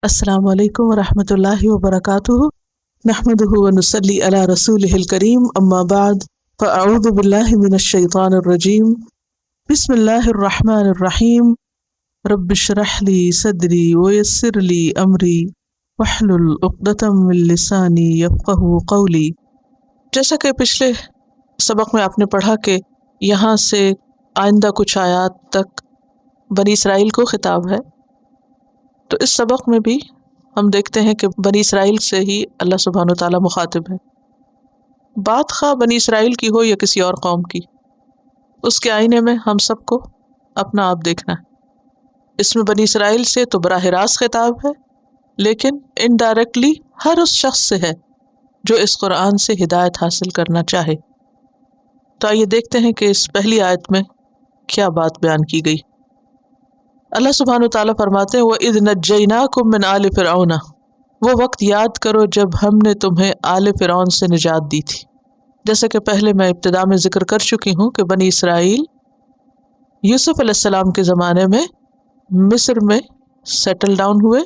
السلام علیکم ورحمۃ اللہ وبرکاتہ، نحمدہ ونصلی علی رسولہ الکریم، اما بعد فاعوذ باللہ من الشیطان الرجیم، بسم اللہ الرحمن الرحیم، رب اشرح لی صدری ویسر لی امری واحلل عقدۃ من لسانی یفقہوا قولی۔ جیسا کہ پچھلے سبق میں آپ نے پڑھا کہ یہاں سے آئندہ کچھ آیات تک بنی اسرائیل کو خطاب ہے، تو اس سبق میں بھی ہم دیکھتے ہیں کہ بنی اسرائیل سے ہی اللہ سبحانہ وتعالیٰ مخاطب ہے۔ بات خواہ بنی اسرائیل کی ہو یا کسی اور قوم کی، اس کے آئینے میں ہم سب کو اپنا آپ دیکھنا ہے۔ اس میں بنی اسرائیل سے تو براہ راست خطاب ہے، لیکن انڈائریکٹلی ہر اس شخص سے ہے جو اس قرآن سے ہدایت حاصل کرنا چاہے۔ تو آئیے دیکھتے ہیں کہ اس پہلی آیت میں کیا بات بیان کی گئی۔ اللہ سبحانہ وتعالیٰ فرماتے ہیں وَإِذْ نَجَّيْنَاكُم مِّنْ آلِ فِرْعَوْنَ، وہ وقت یاد کرو جب ہم نے تمہیں آل فرعون سے نجات دی تھی۔ جیسا کہ پہلے میں ابتدا میں ذکر کر چکی ہوں کہ بنی اسرائیل یوسف علیہ السلام کے زمانے میں مصر میں سیٹل ڈاؤن ہوئے،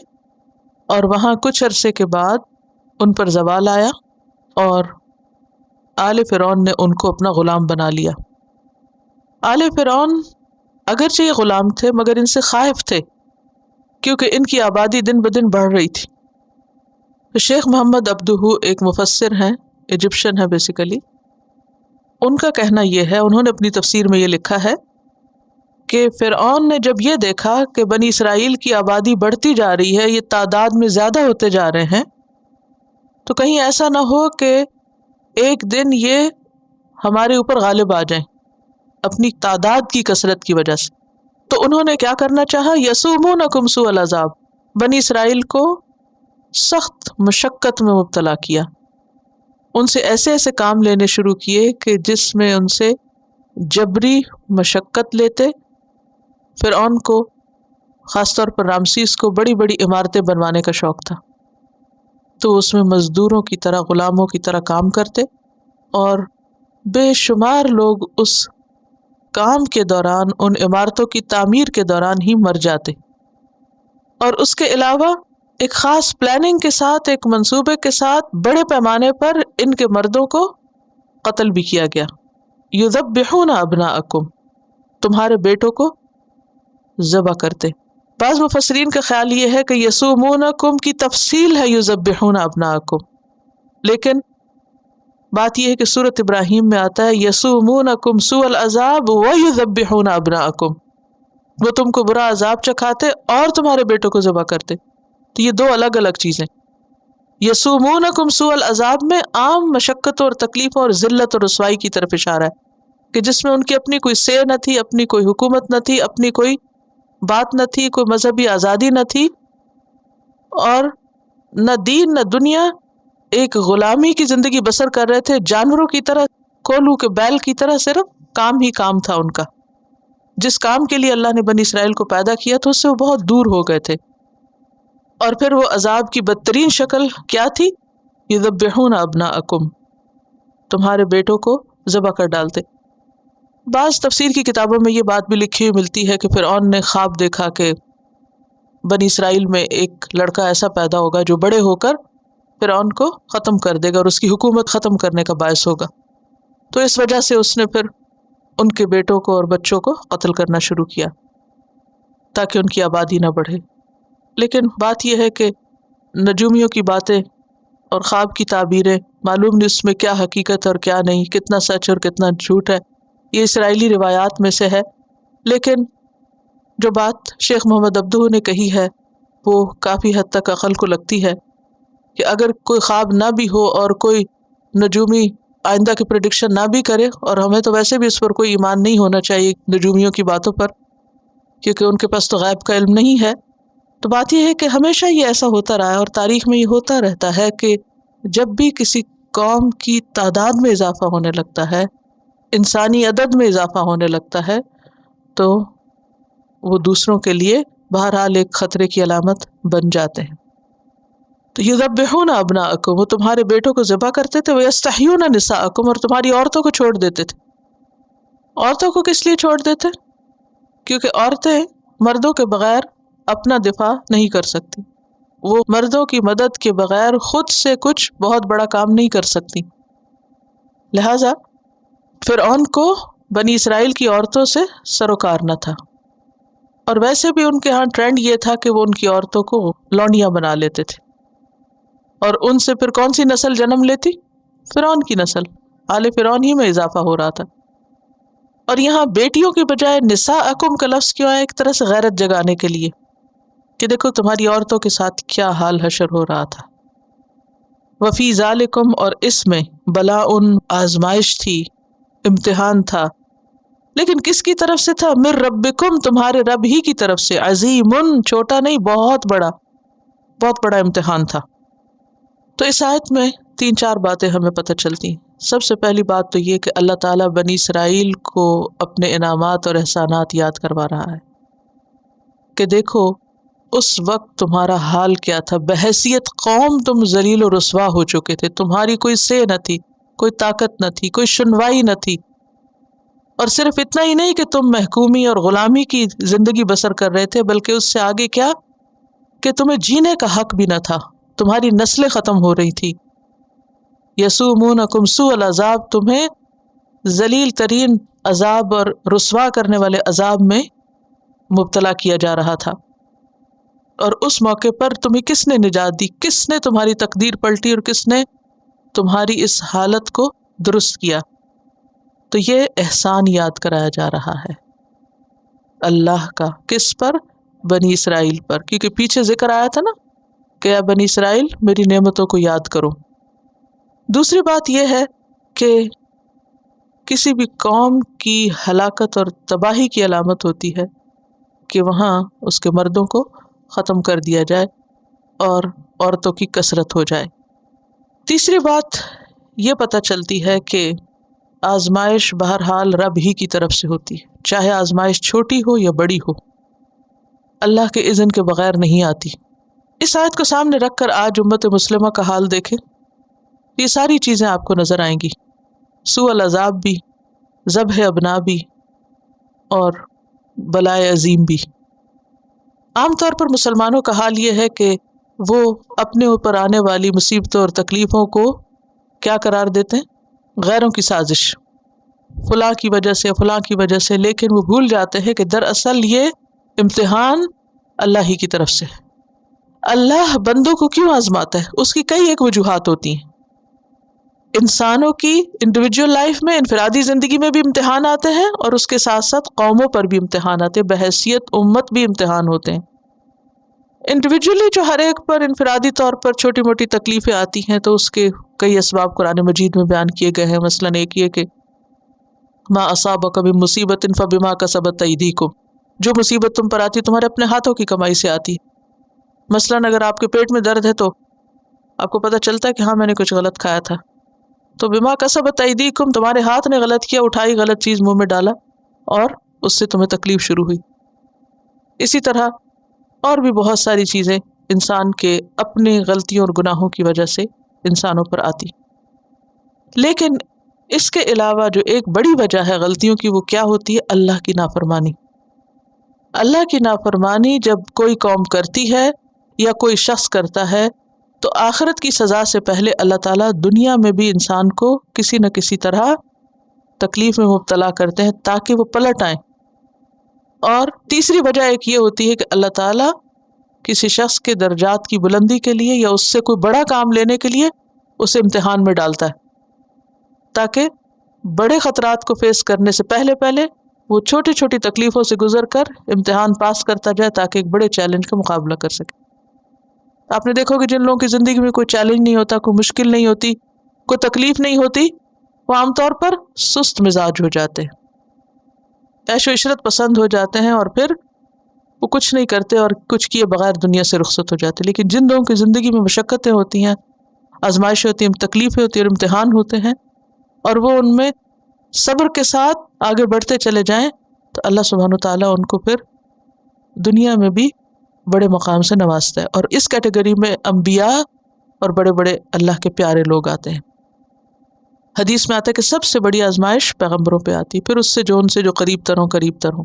اور وہاں کچھ عرصے کے بعد ان پر زوال آیا اور آل فرعون نے ان کو اپنا غلام بنا لیا۔ آل فرعون اگرچہ یہ غلام تھے مگر ان سے خائف تھے، کیونکہ ان کی آبادی دن بدن بڑھ رہی تھی۔ شیخ محمد عبدہ ایک مفسر ہیں، ایجپشن ہے بیسیکلی، ان کا کہنا یہ ہے، انہوں نے اپنی تفسیر میں یہ لکھا ہے کہ فرعون نے جب یہ دیکھا کہ بنی اسرائیل کی آبادی بڑھتی جا رہی ہے، یہ تعداد میں زیادہ ہوتے جا رہے ہیں، تو کہیں ایسا نہ ہو کہ ایک دن یہ ہمارے اوپر غالب آ جائیں اپنی تعداد کی کثرت کی وجہ سے۔ تو انہوں نے کیا کرنا چاہا، یسومونکم سوء العذاب، بنی اسرائیل کو سخت مشقت میں مبتلا کیا، ان سے ایسے ایسے کام لینے شروع کیے کہ جس میں ان سے جبری مشقت لیتے۔ فرعون کو خاص طور پر رامسیس کو بڑی بڑی عمارتیں بنوانے کا شوق تھا، تو اس میں مزدوروں کی طرح غلاموں کی طرح کام کرتے، اور بے شمار لوگ اس کام کے دوران، ان عمارتوں کی تعمیر کے دوران ہی مر جاتے۔ اور اس کے علاوہ ایک خاص پلاننگ کے ساتھ، ایک منصوبے کے ساتھ بڑے پیمانے پر ان کے مردوں کو قتل بھی کیا گیا۔ یذبحون ابناءکم، تمہارے بیٹوں کو ذبح کرتے۔ بعض مفسرین کا خیال یہ ہے کہ یسومونکم کی تفصیل ہے یذبحون ابناءکم، لیکن بات یہ ہے کہ سورۃ ابراہیم میں آتا ہے یسومونکم سوء العذاب ویذبحون ابناءکم، وہ تم کو برا عذاب چکھاتے اور تمہارے بیٹوں کو ذبح کرتے۔ تو یہ دو الگ الگ چیزیں۔ یسومونکم سوء العذاب میں عام مشقتوں اور تکلیفوں اور ذلت اور رسوائی کی طرف اشارہ ہے، کہ جس میں ان کی اپنی کوئی سے نہ تھی، اپنی کوئی حکومت نہ تھی، اپنی کوئی بات نہ تھی، کوئی مذہبی آزادی نہ تھی، اور نہ دین نہ دنیا، ایک غلامی کی زندگی بسر کر رہے تھے، جانوروں کی طرح، کولو کے بیل کی طرح، صرف کام ہی کام تھا ان کا۔ جس کام کے لیے اللہ نے بنی اسرائیل کو پیدا کیا تھا اس سے وہ بہت دور ہو گئے تھے۔ اور پھر وہ عذاب کی بدترین شکل کیا تھی، یذبحون ابناءکم، تمہارے بیٹوں کو ذبح کر ڈالتے۔ بعض تفسیر کی کتابوں میں یہ بات بھی لکھی ہوئی ملتی ہے کہ فرعون نے خواب دیکھا کہ بنی اسرائیل میں ایک لڑکا ایسا پیدا ہوگا جو بڑے ہو کر فرعون کو ختم کر دے گا اور اس کی حکومت ختم کرنے کا باعث ہوگا، تو اس وجہ سے اس نے پھر ان کے بیٹوں کو اور بچوں کو قتل کرنا شروع کیا تاکہ ان کی آبادی نہ بڑھے۔ لیکن بات یہ ہے کہ نجومیوں کی باتیں اور خواب کی تعبیریں، معلوم نہیں اس میں کیا حقیقت اور کیا نہیں، کتنا سچ اور کتنا جھوٹ ہے، یہ اسرائیلی روایات میں سے ہے۔ لیکن جو بات شیخ محمد عبدہ نے کہی ہے وہ کافی حد تک عقل کو لگتی ہے، کہ اگر کوئی خواب نہ بھی ہو اور کوئی نجومی آئندہ کی پریڈکشن نہ بھی کرے، اور ہمیں تو ویسے بھی اس پر کوئی ایمان نہیں ہونا چاہیے نجومیوں کی باتوں پر، کیونکہ ان کے پاس تو غیب کا علم نہیں ہے، تو بات یہ ہے کہ ہمیشہ یہ ایسا ہوتا رہا ہے اور تاریخ میں یہ ہوتا رہتا ہے کہ جب بھی کسی قوم کی تعداد میں اضافہ ہونے لگتا ہے، انسانی عدد میں اضافہ ہونے لگتا ہے، تو وہ دوسروں کے لیے بہرحال ایک خطرے کی علامت بن جاتے ہیں۔ تو یذبحون ابناءکم، وہ تمہارے بیٹوں کو ذبح کرتے تھے، ویستحیون نساءکم، اور تمہاری عورتوں کو چھوڑ دیتے تھے۔ عورتوں کو کس لیے چھوڑ دیتے؟ کیونکہ عورتیں مردوں کے بغیر اپنا دفاع نہیں کر سکتی، وہ مردوں کی مدد کے بغیر خود سے کچھ بہت بڑا کام نہیں کر سکتی. لہذا فرعون کو بنی اسرائیل کی عورتوں سے سروکار نہ تھا، اور ویسے بھی ان کے ہاں ٹرینڈ یہ تھا کہ وہ ان کی عورتوں کو لونڈیاں بنا لیتے تھے، اور ان سے پھر کون سی نسل جنم لیتی؟ فرعون کی نسل، آل فرعون ہی میں اضافہ ہو رہا تھا. اور یہاں بیٹیوں کے بجائے نساءکم کا لفظ کیوں ہے؟ ایک طرح سے غیرت جگانے کے لیے کہ دیکھو تمہاری عورتوں کے ساتھ کیا حال حشر ہو رہا تھا. وفی ذالکم، اور اس میں بلاء، آزمائش تھی، امتحان تھا، لیکن کس کی طرف سے تھا؟ من ربکم، تمہارے رب ہی کی طرف سے، عظیم، چھوٹا نہیں، بہت بڑا امتحان تھا. تو اس آیت میں 3-4 باتیں ہمیں پتہ چلتی ہیں. سب سے پہلی بات تو یہ کہ اللہ تعالیٰ بنی اسرائیل کو اپنے انعامات اور احسانات یاد کروا رہا ہے کہ دیکھو اس وقت تمہارا حال کیا تھا. بحیثیت قوم تم ذلیل و رسوا ہو چکے تھے، تمہاری کوئی سے نہ تھی، کوئی طاقت نہ تھی، کوئی سنوائی نہ تھی. اور صرف اتنا ہی نہیں کہ تم محکومی اور غلامی کی زندگی بسر کر رہے تھے، بلکہ اس سے آگے کیا کہ تمہیں جینے کا حق بھی نہ تھا، تمہاری نسلیں ختم ہو رہی تھی. یسومونکم سوء العذاب، تمہیں ذلیل ترین عذاب اور رسوا کرنے والے عذاب میں مبتلا کیا جا رہا تھا. اور اس موقع پر تمہیں کس نے نجات دی؟ کس نے تمہاری تقدیر پلٹی اور کس نے تمہاری اس حالت کو درست کیا؟ تو یہ احسان یاد کرایا جا رہا ہے اللہ کا. کس پر؟ بنی اسرائیل پر، کیونکہ پیچھے ذکر آیا تھا نا کہ اے بنی اسرائیل میری نعمتوں کو یاد کرو. دوسری بات یہ ہے کہ کسی بھی قوم کی ہلاکت اور تباہی کی علامت ہوتی ہے کہ وہاں اس کے مردوں کو ختم کر دیا جائے اور عورتوں کی کثرت ہو جائے. تیسری بات یہ پتہ چلتی ہے کہ آزمائش بہرحال رب ہی کی طرف سے ہوتی ہے، چاہے آزمائش چھوٹی ہو یا بڑی ہو، اللہ کے اذن کے بغیر نہیں آتی. اس آیت کو سامنے رکھ کر آج امت مسلمہ کا حال دیکھیں. یہ ساری چیزیں آپ کو نظر آئیں گی، سوء العذاب بھی، ذبح ابنا بھی، اور بلائے عظیم بھی. عام طور پر مسلمانوں کا حال یہ ہے کہ وہ اپنے اوپر آنے والی مصیبتوں اور تکلیفوں کو کیا قرار دیتے ہیں؟ غیروں کی سازش، فلاں کی وجہ سے، فلاں کی وجہ سے، لیکن وہ بھول جاتے ہیں کہ دراصل یہ امتحان اللہ ہی کی طرف سے. اللہ بندوں کو کیوں آزماتا ہے؟ اس کی کئی ایک وجوہات ہوتی ہیں. انسانوں کی انڈیویجول لائف میں، انفرادی زندگی میں بھی امتحان آتے ہیں، اور اس کے ساتھ ساتھ قوموں پر بھی امتحان آتے ہیں، بحیثیت امت بھی امتحان ہوتے ہیں. انڈیویجولی جو ہر ایک پر انفرادی طور پر چھوٹی موٹی تکلیفیں آتی ہیں تو اس کے کئی اسباب قرآن مجید میں بیان کیے گئے ہیں. مثلاً ایک یہ کہ ما اصابک من مصیبت فبما کسبت ایدیکم، جو مصیبت تم پر آتی تمہارے اپنے ہاتھوں کی کمائی سے آتی. مثلاً اگر آپ کے پیٹ میں درد ہے تو آپ کو پتہ چلتا ہے کہ ہاں میں نے کچھ غلط کھایا تھا، تو بما کسبت ایدیکم، تمہارے ہاتھ نے غلط کیا، اٹھائی غلط چیز منہ میں ڈالا اور اس سے تمہیں تکلیف شروع ہوئی. اسی طرح اور بھی بہت ساری چیزیں انسان کے اپنے غلطیوں اور گناہوں کی وجہ سے انسانوں پر آتی. لیکن اس کے علاوہ جو ایک بڑی وجہ ہے غلطیوں کی، وہ کیا ہوتی ہے؟ اللہ کی نافرمانی. اللہ کی نافرمانی جب کوئی قوم کرتی ہے یا کوئی شخص کرتا ہے تو آخرت کی سزا سے پہلے اللہ تعالیٰ دنیا میں بھی انسان کو کسی نہ کسی طرح تکلیف میں مبتلا کرتے ہیں تاکہ وہ پلٹ آئیں. اور تیسری وجہ ایک یہ ہوتی ہے کہ اللہ تعالیٰ کسی شخص کے درجات کی بلندی کے لیے یا اس سے کوئی بڑا کام لینے کے لیے اسے امتحان میں ڈالتا ہے، تاکہ بڑے خطرات کو فیس کرنے سے پہلے وہ چھوٹی چھوٹی تکلیفوں سے گزر کر امتحان پاس کرتا جائے تاکہ ایک بڑے چیلنج کا مقابلہ کر سکے. آپ نے دیکھو کہ جن لوگوں کی زندگی میں کوئی چیلنج نہیں ہوتا، کوئی مشکل نہیں ہوتی، کوئی تکلیف نہیں ہوتی، وہ عام طور پر سست مزاج ہو جاتے ہیں، عیش و عشرت پسند ہو جاتے ہیں، اور پھر وہ کچھ نہیں کرتے اور کچھ کیے بغیر دنیا سے رخصت ہو جاتے. لیکن جن لوگوں کی زندگی میں مشقتیں ہوتی ہیں، آزمائشیں ہوتی ہیں، تکلیفیں ہوتی ہیں اور امتحان ہوتے ہیں، اور وہ ان میں صبر کے ساتھ آگے بڑھتے چلے جائیں، تو اللہ سبحانہ وتعالیٰ ان کو پھر دنیا میں بھی بڑے مقام سے نوازتا ہے. اور اس کیٹیگری میں انبیاء اور بڑے بڑے اللہ کے پیارے لوگ آتے ہیں. حدیث میں آتا ہے کہ سب سے بڑی آزمائش پیغمبروں پہ آتی، پھر اس سے جو ان سے جو قریب تر ہوں.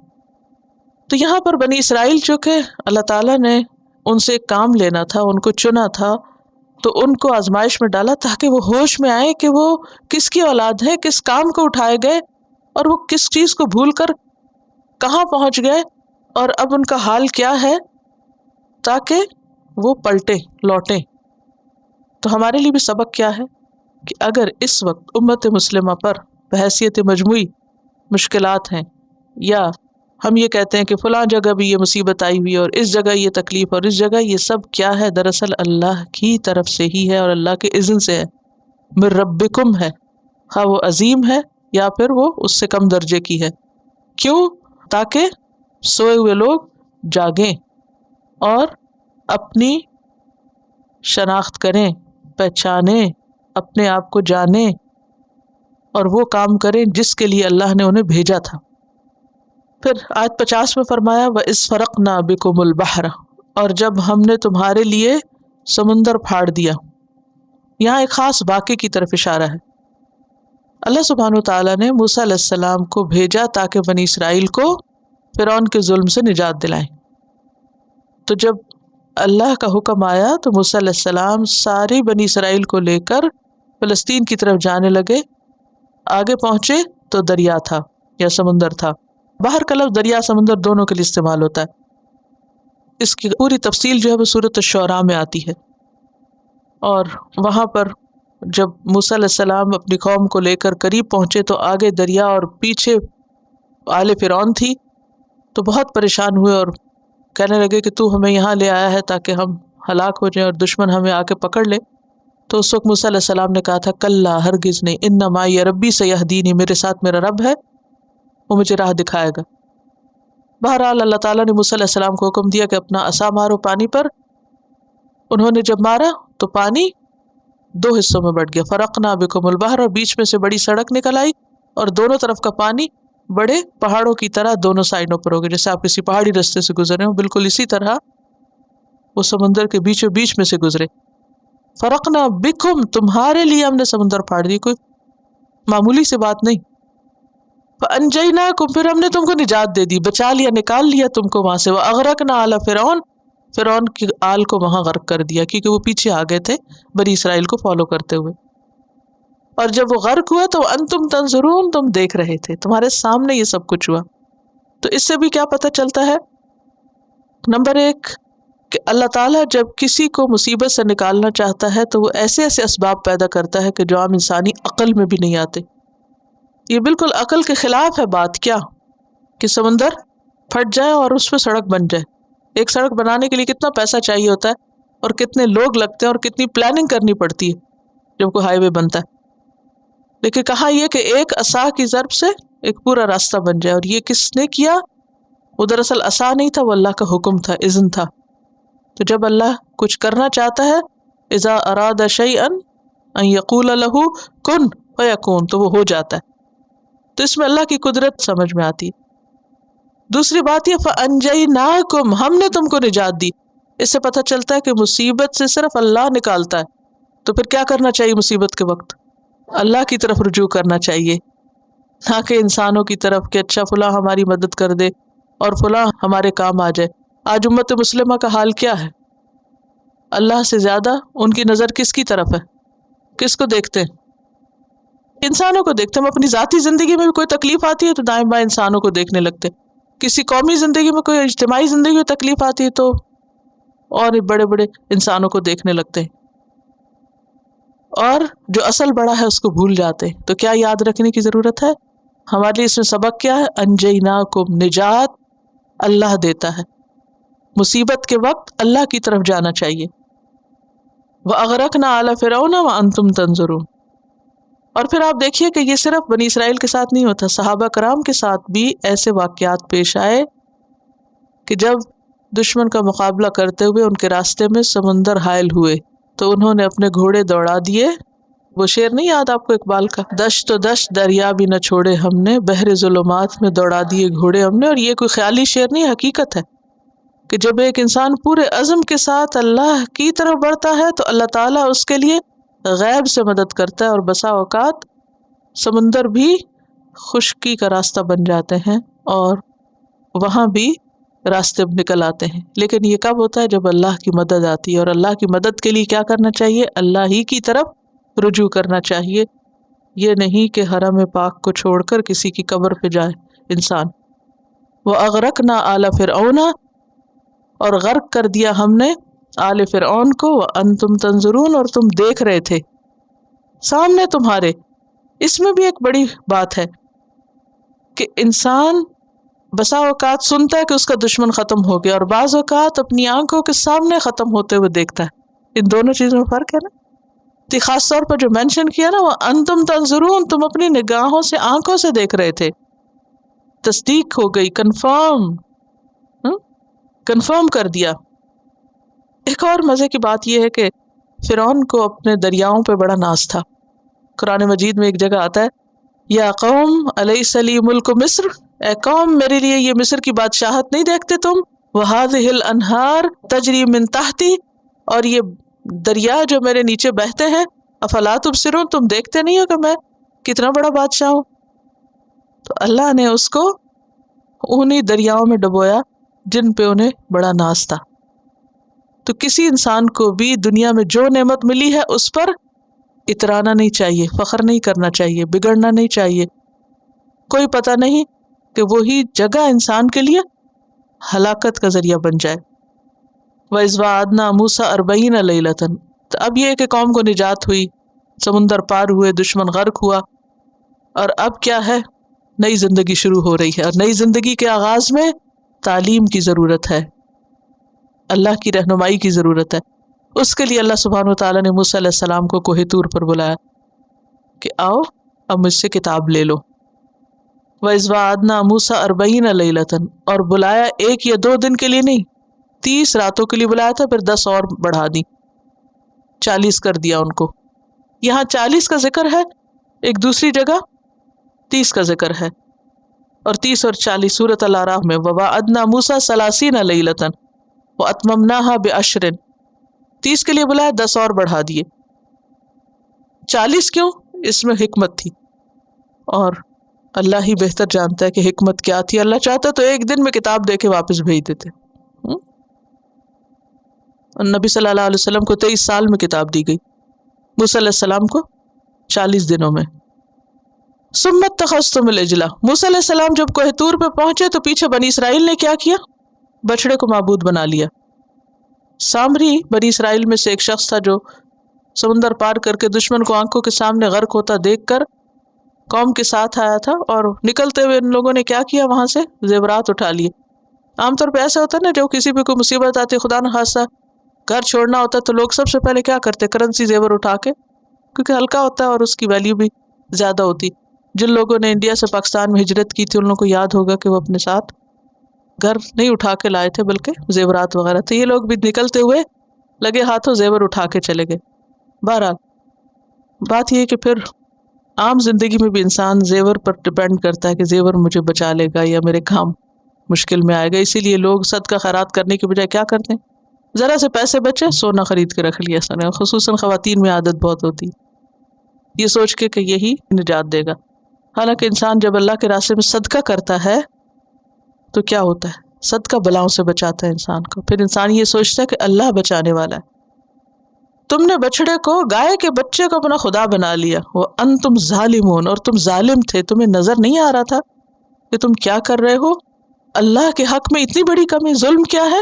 تو یہاں پر بنی اسرائیل جو کہ اللہ تعالیٰ نے ان سے ایک کام لینا تھا، ان کو چنا تھا، تو ان کو آزمائش میں ڈالا تاکہ وہ ہوش میں آئے کہ وہ کس کی اولاد ہے، کس کام کو اٹھائے گئے اور وہ کس چیز کو بھول کر کہاں پہنچ گئے اور اب ان کا حال کیا ہے، تاکہ وہ پلٹے لوٹیں۔ تو ہمارے لیے بھی سبق کیا ہے کہ اگر اس وقت امت مسلمہ پر بحیثیت مجموعی مشکلات ہیں، یا ہم یہ کہتے ہیں کہ فلاں جگہ بھی یہ مصیبت آئی ہوئی اور اس جگہ یہ تکلیف اور اس جگہ، یہ سب کیا ہے؟ دراصل اللہ کی طرف سے ہی ہے اور اللہ کے اذن سے ہے، من ربکم ہے، خواہ وہ عظیم ہے یا پھر وہ اس سے کم درجے کی ہے۔ کیوں؟ تاکہ سوئے ہوئے لوگ جاگیں اور اپنی شناخت کریں، پہچانیں، اپنے آپ کو جانیں اور وہ کام کریں جس کے لیے اللہ نے انہیں بھیجا تھا۔ پھر آیت 50 میں فرمایا وَإِذْ فَرَقْنَا بِكُمُ الْبَحْرَ، اور جب ہم نے تمہارے لیے سمندر پھاڑ دیا۔ یہاں ایک خاص واقعے کی طرف اشارہ ہے۔ اللہ سبحانہ وتعالیٰ نے موسیٰ علیہ السلام کو بھیجا تاکہ بنی اسرائیل کو فرعون کے ظلم سے نجات دلائیں۔ تو جب اللہ کا حکم آیا تو موسیٰ علیہ السلام ساری بنی اسرائیل کو لے کر فلسطین کی طرف جانے لگے۔ آگے پہنچے تو دریا تھا یا سمندر تھا۔ بحر کا لفظ دریا سمندر دونوں کے لیے استعمال ہوتا ہے۔ اس کی پوری تفصیل جو ہے وہ سورۃ الشعراء میں آتی ہے۔ اور وہاں پر جب موسیٰ علیہ السلام اپنی قوم کو لے کر قریب پہنچے تو آگے دریا اور پیچھے آل فرعون تھی، تو بہت پریشان ہوئے اور کہنے لگے کہ تو ہمیں یہاں لے آیا ہے تاکہ ہم ہلاک ہو جائیں اور دشمن ہمیں آ کے پکڑ لے۔ تو اس وقت موسیٰ علیہ السلام نے کہا تھا کلا، ہرگز نہیں، ان معی ربی سیہدینی، میرے ساتھ میرا رب ہے، وہ مجھے راہ دکھائے گا۔ بہرحال اللہ تعالیٰ نے موسیٰ علیہ السلام کو حکم دیا کہ اپنا عصا مارو پانی پر۔ انہوں نے جب مارا تو پانی دو حصوں میں بٹ گیا، فرقنا بکم البحر، اور بیچ میں سے بڑی سڑک نکل آئی اور دونوں طرف کا پانی بڑے پہاڑوں کی طرح دونوں سائڈوں پر ہو گئے۔ جیسے آپ کسی پہاڑی رستے سے گزرے ہوں، بالکل اسی طرح وہ سمندر کے بیچوں بیچ میں سے گزرے۔ فرقنا بکم، تمہارے لیے ہم نے سمندر پھاڑ دی، کوئی معمولی سی بات نہیں۔ فانجیناکم، پھر ہم نے تم کو نجات دے دی، بچا لیا، نکال لیا تم کو وہاں سے۔ واغرقنا آل فرعون، فرعون کی آل کو وہاں غرق کر دیا کیونکہ وہ پیچھے آ گئے تھے بنی اسرائیل کو فالو کرتے ہوئے۔ اور جب وہ غرق ہوا تو انتم تنظرون، تم دیکھ رہے تھے، تمہارے سامنے یہ سب کچھ ہوا۔ تو اس سے بھی کیا پتہ چلتا ہے؟ نمبر ایک کہ اللہ تعالیٰ جب کسی کو مصیبت سے نکالنا چاہتا ہے تو وہ ایسے ایسے اسباب پیدا کرتا ہے کہ جو عام انسانی عقل میں بھی نہیں آتے۔ یہ بالکل عقل کے خلاف ہے بات، کیا کہ سمندر پھٹ جائے اور اس پہ سڑک بن جائے۔ ایک سڑک بنانے کے لیے کتنا پیسہ چاہیے ہوتا ہے اور کتنے لوگ لگتے ہیں اور کتنی پلاننگ کرنی پڑتی ہے جب کوئی ہائی وے بنتا ہے۔ لیکن کہا یہ کہ ایک عصا کی ضرب سے ایک پورا راستہ بن جائے، اور یہ کس نے کیا؟ وہ دراصل عصا نہیں تھا، وہ اللہ کا حکم تھا، اذن تھا۔ تو جب اللہ کچھ کرنا چاہتا ہے، اذا اراد شیئا ان یقول له کن فیکون، تو وہ ہو جاتا ہے۔ تو اس میں اللہ کی قدرت سمجھ میں آتی ہے۔ دوسری بات یہ فانجیناکم، ہم نے تم کو نجات دی۔ اس سے پتہ چلتا ہے کہ مصیبت سے صرف اللہ نکالتا ہے۔ تو پھر کیا کرنا چاہیے مصیبت کے وقت؟ اللہ کی طرف رجوع کرنا چاہیے، نہ کہ انسانوں کی طرف کہ اچھا فلاں ہماری مدد کر دے اور فلاں ہمارے کام آ جائے۔ آج امت مسلمہ کا حال کیا ہے؟ اللہ سے زیادہ ان کی نظر کس کی طرف ہے؟ کس کو دیکھتے ہیں؟ انسانوں کو دیکھتے ہیں۔ ہم اپنی ذاتی زندگی میں بھی کوئی تکلیف آتی ہے تو دائیں بائیں انسانوں کو دیکھنے لگتے ہیں، کسی قومی زندگی میں، کوئی اجتماعی زندگی میں تکلیف آتی ہے تو اور بڑے بڑے انسانوں کو دیکھنے لگتے ہیں، اور جو اصل بڑا ہے اس کو بھول جاتے ہیں۔ تو کیا یاد رکھنے کی ضرورت ہے؟ ہمارے لیے اس میں سبق کیا ہے؟ انجیناکم، نجات اللہ دیتا ہے۔ مصیبت کے وقت اللہ کی طرف جانا چاہیے۔ وَأَغْرَقْنَا آلَ فِرْعَوْنَ وَأَنْتُمْ تَنْظُرُونَ۔ اور پھر آپ دیکھیے کہ یہ صرف بنی اسرائیل کے ساتھ نہیں ہوتا، صحابہ کرام کے ساتھ بھی ایسے واقعات پیش آئے کہ جب دشمن کا مقابلہ کرتے ہوئے ان کے راستے میں سمندر حائل ہوئے تو انہوں نے اپنے گھوڑے دوڑا دیے۔ وہ شعر نہیں یاد آپ کو اقبال کا؟ دشت و دشت دریا بھی نہ چھوڑے ہم نے، بحر ظلمات میں دوڑا دیے گھوڑے ہم نے۔ اور یہ کوئی خیالی شعر نہیں، حقیقت ہے کہ جب ایک انسان پورے عزم کے ساتھ اللہ کی طرف بڑھتا ہے تو اللہ تعالیٰ اس کے لیے غیب سے مدد کرتا ہے، اور بسا اوقات سمندر بھی خشکی کا راستہ بن جاتے ہیں اور وہاں بھی راستے نکل آتے ہیں. لیکن یہ کب ہوتا ہے؟ جب اللہ کی مدد آتی ہے. اور اللہ کی مدد کے لیے کیا کرنا چاہیے؟ اللہ ہی کی طرف رجوع کرنا چاہیے. یہ نہیں کہ حرم پاک کو چھوڑ کر کسی کی قبر پہ جائے انسان. وَأَغْرَقْنَا آلَ فِرْعَوْنَ، اور غرق کر دیا ہم نے آل فرعون کو. وَأَنْتُمْ تَنْظُرُونَ، اور تم دیکھ رہے تھے سامنے تمہارے. اس میں بھی ایک بڑی بات ہے کہ انسان بسا اوقات سنتا ہے کہ اس کا دشمن ختم ہو گیا، اور بعض اوقات اپنی آنکھوں کے سامنے ختم ہوتے ہوئے دیکھتا ہے. ان دونوں چیزوں میں فرق ہے نا. تو خاص طور پر جو مینشن کیا نا، وہ انتم تنظرون، تم اپنی نگاہوں سے آنکھوں سے دیکھ رہے تھے. تصدیق ہو گئی، کنفرم کر دیا. ایک اور مزے کی بات یہ ہے کہ فرعون کو اپنے دریاؤں پہ بڑا ناز تھا. قرآن مجید میں ایک جگہ آتا ہے، یا قوم الیس لی ملک مصر، اے قوم میرے لیے یہ مصر کی بادشاہت نہیں دیکھتے تم. وہذہ الانہار تجری من تحتی، اور یہ دریا جو میرے نیچے بہتے ہیں. افلا تبصرون، تم دیکھتے نہیں ہو کہ میں کتنا بڑا بادشاہ ہوں. تو اللہ نے اس کو انہی دریاؤں میں ڈبویا جن پہ انہیں بڑا ناز تھا. تو کسی انسان کو بھی دنیا میں جو نعمت ملی ہے اس پر اترانا نہیں چاہیے، فخر نہیں کرنا چاہیے، بگڑنا نہیں چاہیے. کوئی پتہ نہیں کہ وہی جگہ انسان کے لیے ہلاکت کا ذریعہ بن جائے. وَإِذْ وَعَدْنَا مُوسَىٰ 40 لَيْلَةً، تو اب یہ کہ قوم کو نجات ہوئی، سمندر پار ہوئے، دشمن غرق ہوا، اور اب کیا ہے؟ نئی زندگی شروع ہو رہی ہے. اور نئی زندگی کے آغاز میں تعلیم کی ضرورت ہے، اللہ کی رہنمائی کی ضرورت ہے. اس کے لیے اللہ سبحانہ وتعالیٰ نے موسیٰ علیہ السلام کو کوہ طور پر بلایا کہ آؤ اب مجھ سے کتاب لے لو. وَإِذْ وَعَدْنَا مُوسَىٰ 40 لَيْلَةً، اور بلایا 1 یا 2 دن کے لیے نہیں، 30 راتوں کے لیے بلایا تھا، پھر 10 اور بڑھا دی، 40 کر دیا ان کو. یہاں 40 کا ذکر ہے، ایک دوسری جگہ 30 کا ذکر ہے. اور 30 اور 40 سورۃ الاعراف میں وَوَعَدْنَا مُوسَىٰ 30 لَيْلَةً وَأَتْمَمْنَاهَا بِعَشْرٍ، 30 کے لیے بلایا، 10 اور بڑھا دیے. 40 کیوں؟ اس میں حکمت تھی، اور اللہ ہی بہتر جانتا ہے کہ حکمت کیا تھی. اللہ چاہتا تو 1 دن میں کتاب دے کے واپس بھیج دیتے. نبی صلی اللہ علیہ وسلم کو 23 سال میں کتاب دی گئی، موسیٰ علیہ السلام کو 40 دنوں میں. ثم اتخذتم العجل، موسیٰ علیہ السلام جب کوہ طور پہ پہنچے تو پیچھے بنی اسرائیل نے کیا کیا؟ بچڑے کو معبود بنا لیا. سامری بنی اسرائیل میں سے ایک شخص تھا جو سمندر پار کر کے دشمن کو آنکھوں کے سامنے غرق ہوتا دیکھ کر قوم کے ساتھ آیا تھا، اور نکلتے ہوئے ان لوگوں نے کیا کیا؟ وہاں سے زیورات اٹھا لیے. عام طور پہ ایسا ہوتا ہے نا، جب کسی پہ کوئی مصیبت آتی ہے، خدا نخواستہ گھر چھوڑنا ہوتا ہے، تو لوگ سب سے پہلے کیا کرتے؟ کرنسی زیور اٹھا کے، کیونکہ ہلکا ہوتا ہے اور اس کی ویلیو بھی زیادہ ہوتی. جن لوگوں نے انڈیا سے پاکستان میں ہجرت کی تھی ان لوگوں کو یاد ہوگا کہ وہ اپنے ساتھ گھر نہیں اٹھا کے لائے تھے بلکہ زیورات وغیرہ. تو یہ لوگ بھی نکلتے ہوئے لگے ہاتھوں زیور اٹھا کے چلے گئے. بہرحال بات یہ ہے کہ پھر عام زندگی میں بھی انسان زیور پر ڈپینڈ کرتا ہے کہ زیور مجھے بچا لے گا یا میرے کام مشکل میں آئے گا. اسی لیے لوگ صدقہ خیرات کرنے کے بجائے کیا کرتے ہیں؟ ذرا سے پیسے بچے سونا خرید کے رکھ لیا. سنا خصوصاً خواتین میں عادت بہت ہوتی، یہ سوچ کے کہ یہی نجات دے گا. حالانکہ انسان جب اللہ کے راستے میں صدقہ کرتا ہے تو کیا ہوتا ہے؟ صدقہ بلاؤں سے بچاتا ہے انسان کو. پھر انسان یہ سوچتا ہے کہ اللہ بچانے والا ہے. تم نے بچڑے کو، گائے کے بچے کو اپنا خدا بنا لیا. وہ انتم ظالمون، اور تم ظالم تھے، تمہیں نظر نہیں آ رہا تھا کہ تم کیا کر رہے ہو. اللہ کے حق میں اتنی بڑی کمی. ظلم کیا ہے؟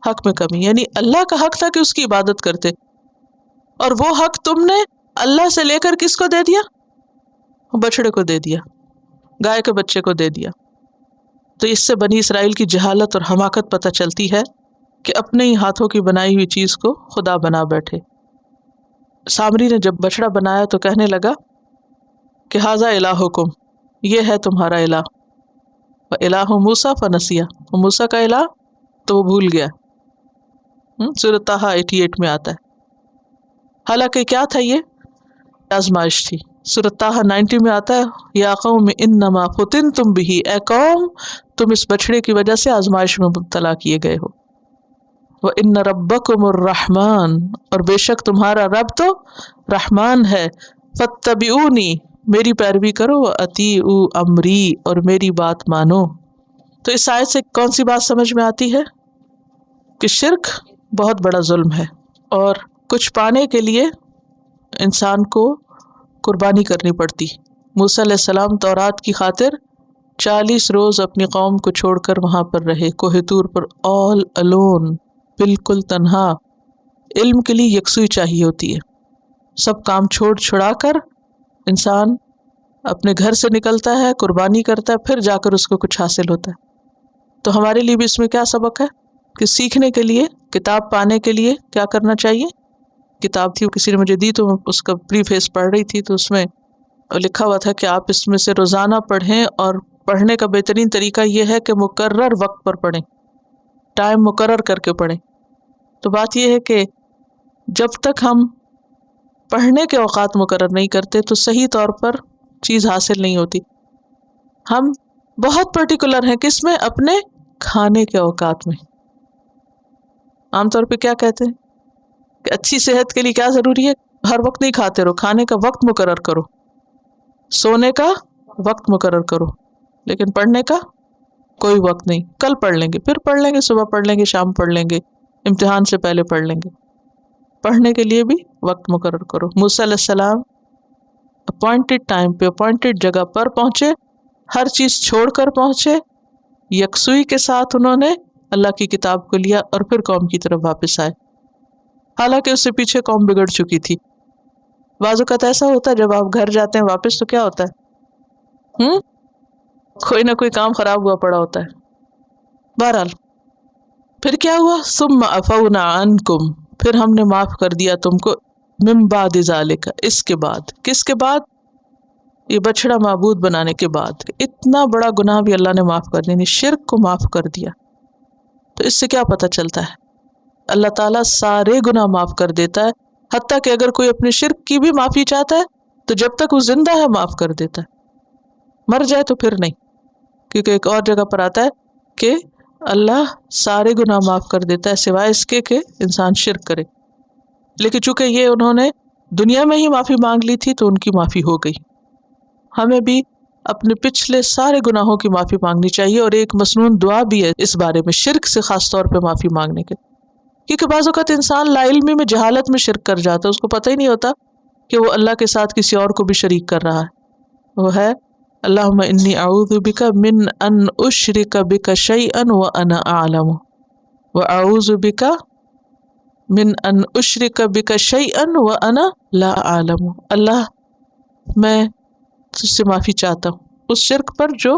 حق میں کمی. یعنی اللہ کا حق تھا کہ اس کی عبادت کرتے، اور وہ حق تم نے اللہ سے لے کر کس کو دے دیا؟ بچڑے کو دے دیا، گائے کے بچے کو دے دیا. تو اس سے بنی اسرائیل کی جہالت اور حماقت پتہ چلتی ہے کہ اپنے ہی ہاتھوں کی بنائی ہوئی چیز کو خدا بنا بیٹھے. سامری نے جب بچڑا بنایا تو کہنے لگا کہ ھذا الہکم، یہ ہے تمہارا الہ. وَإِلَٰهُ مُوسَىٰ فَنَسِیَ، موسیٰ کا الہ تو وہ بھول گیا. سورۃ طٰہٰ 88 میں آتا ہے. حالانکہ کیا تھا؟ یہ آزمائش تھی. سورۃ طٰہٰ 90 میں آتا ہے یا قوم انما فتنتم بہ، اے قوم تم اس بچڑے کی وجہ سے آزمائش میں مبتلا کیے گئے ہو. وَإِنَّ رَبَّكُمُ الرَّحْمَٰنُ، اور بے شک تمہارا رب تو رحمان ہے. فَاتَّبِعُونِی، میری پیروی کرو. وَأَطِیعُوا أَمْرِی، اور میری بات مانو. تو اس آیت سے کون سی بات سمجھ میں آتی ہے کہ شرک بہت بڑا ظلم ہے، اور کچھ پانے کے لیے انسان کو قربانی کرنی پڑتی۔ موسیٰ علیہ السلام تورات کی خاطر 40 روز اپنی قوم کو چھوڑ کر وہاں پر رہے، کوہ طور پر، آل الون، بالکل تنہا۔ علم کے لیے یکسوئی چاہیے ہوتی ہے، سب کام چھوڑ چھڑا کر انسان اپنے گھر سے نکلتا ہے، قربانی کرتا ہے، پھر جا کر اس کو کچھ حاصل ہوتا ہے۔ تو ہمارے لیے بھی اس میں کیا سبق ہے کہ سیکھنے کے لیے، کتاب پانے کے لیے کیا کرنا چاہیے۔ کتاب تھی، کسی نے مجھے دی تو میں اس کا پریفیس پڑھ رہی تھی، تو اس میں لکھا ہوا تھا کہ آپ اس میں سے روزانہ پڑھیں، اور پڑھنے کا بہترین طریقہ یہ ہے کہ مقرر وقت پر پڑھیں، ٹائم مقرر کر کے پڑھیں۔ تو بات یہ ہے کہ جب تک ہم پڑھنے کے اوقات مقرر نہیں کرتے تو صحیح طور پر چیز حاصل نہیں ہوتی۔ ہم بہت پرٹیکولر ہیں کس میں؟ اپنے کھانے کے اوقات میں۔ عام طور پہ کیا کہتے ہیں کہ اچھی صحت کے لیے کیا ضروری ہے؟ ہر وقت نہیں کھاتے رہو، کھانے کا وقت مقرر کرو، سونے کا وقت مقرر کرو، لیکن پڑھنے کا کوئی وقت نہیں۔ کل پڑھ لیں گے، پھر پڑھ لیں گے، صبح پڑھ لیں گے، شام پڑھ لیں گے، امتحان سے پہلے پڑھ لیں گے۔ پڑھنے کے لیے بھی وقت مقرر کرو۔ موسیٰ علیہ السلام اپوائنٹڈ ٹائم پہ اپوائنٹڈ جگہ پر پہنچے، ہر چیز چھوڑ کر پہنچے، یکسوئی کے ساتھ انہوں نے اللہ کی کتاب کو لیا اور پھر قوم کی طرف واپس آئے، حالانکہ اس سے پیچھے قوم بگڑ چکی تھی۔ بعض اوقات ایسا ہوتا ہے جب آپ گھر جاتے ہیں واپس تو کیا ہوتا ہے، کوئی نہ کوئی کام خراب ہوا پڑا ہوتا ہے۔ بہرحال پھر کیا ہوا؟ ثم عفونا عنکم، پھر ہم نے معاف کر دیا تم کو، من بعد ذالک، اس کے بعد۔ کس کے بعد؟ یہ بچڑا معبود بنانے کے بعد۔ اتنا بڑا گناہ بھی اللہ نے معاف کر دیا، یعنی شرک کو معاف کر دیا۔ تو اس سے کیا پتہ چلتا ہے؟ اللہ تعالیٰ سارے گناہ معاف کر دیتا ہے، حتیٰ کہ اگر کوئی اپنے شرک کی بھی معافی چاہتا ہے تو جب تک وہ زندہ ہے معاف کر دیتا ہے، مر جائے تو پھر نہیں، کیونکہ ایک اور جگہ پر آتا ہے کہ اللہ سارے گناہ معاف کر دیتا ہے سوائے اس کے کہ انسان شرک کرے۔ لیکن چونکہ یہ انہوں نے دنیا میں ہی معافی مانگ لی تھی تو ان کی معافی ہو گئی۔ ہمیں بھی اپنے پچھلے سارے گناہوں کی معافی مانگنی چاہیے، اور ایک مسنون دعا بھی ہے اس بارے میں، شرک سے خاص طور پہ معافی مانگنے کے، کیونکہ بعض اوقات انسان لا علمی میں جہالت میں شرک کر جاتا ہے، اس کو پتہ ہی نہیں ہوتا کہ وہ اللہ کے ساتھ کسی اور کو بھی شریک کر رہا ہے۔ وہ ہے اللہم انی اعوذ بک من ان اشرک بک شیئا وانا اعلم، واعوذ بک من ان اشرک بک شیئا وانا لا اعلم۔ اللہ میں تجھ سے معافی چاہتا ہوں اس شرک پر جو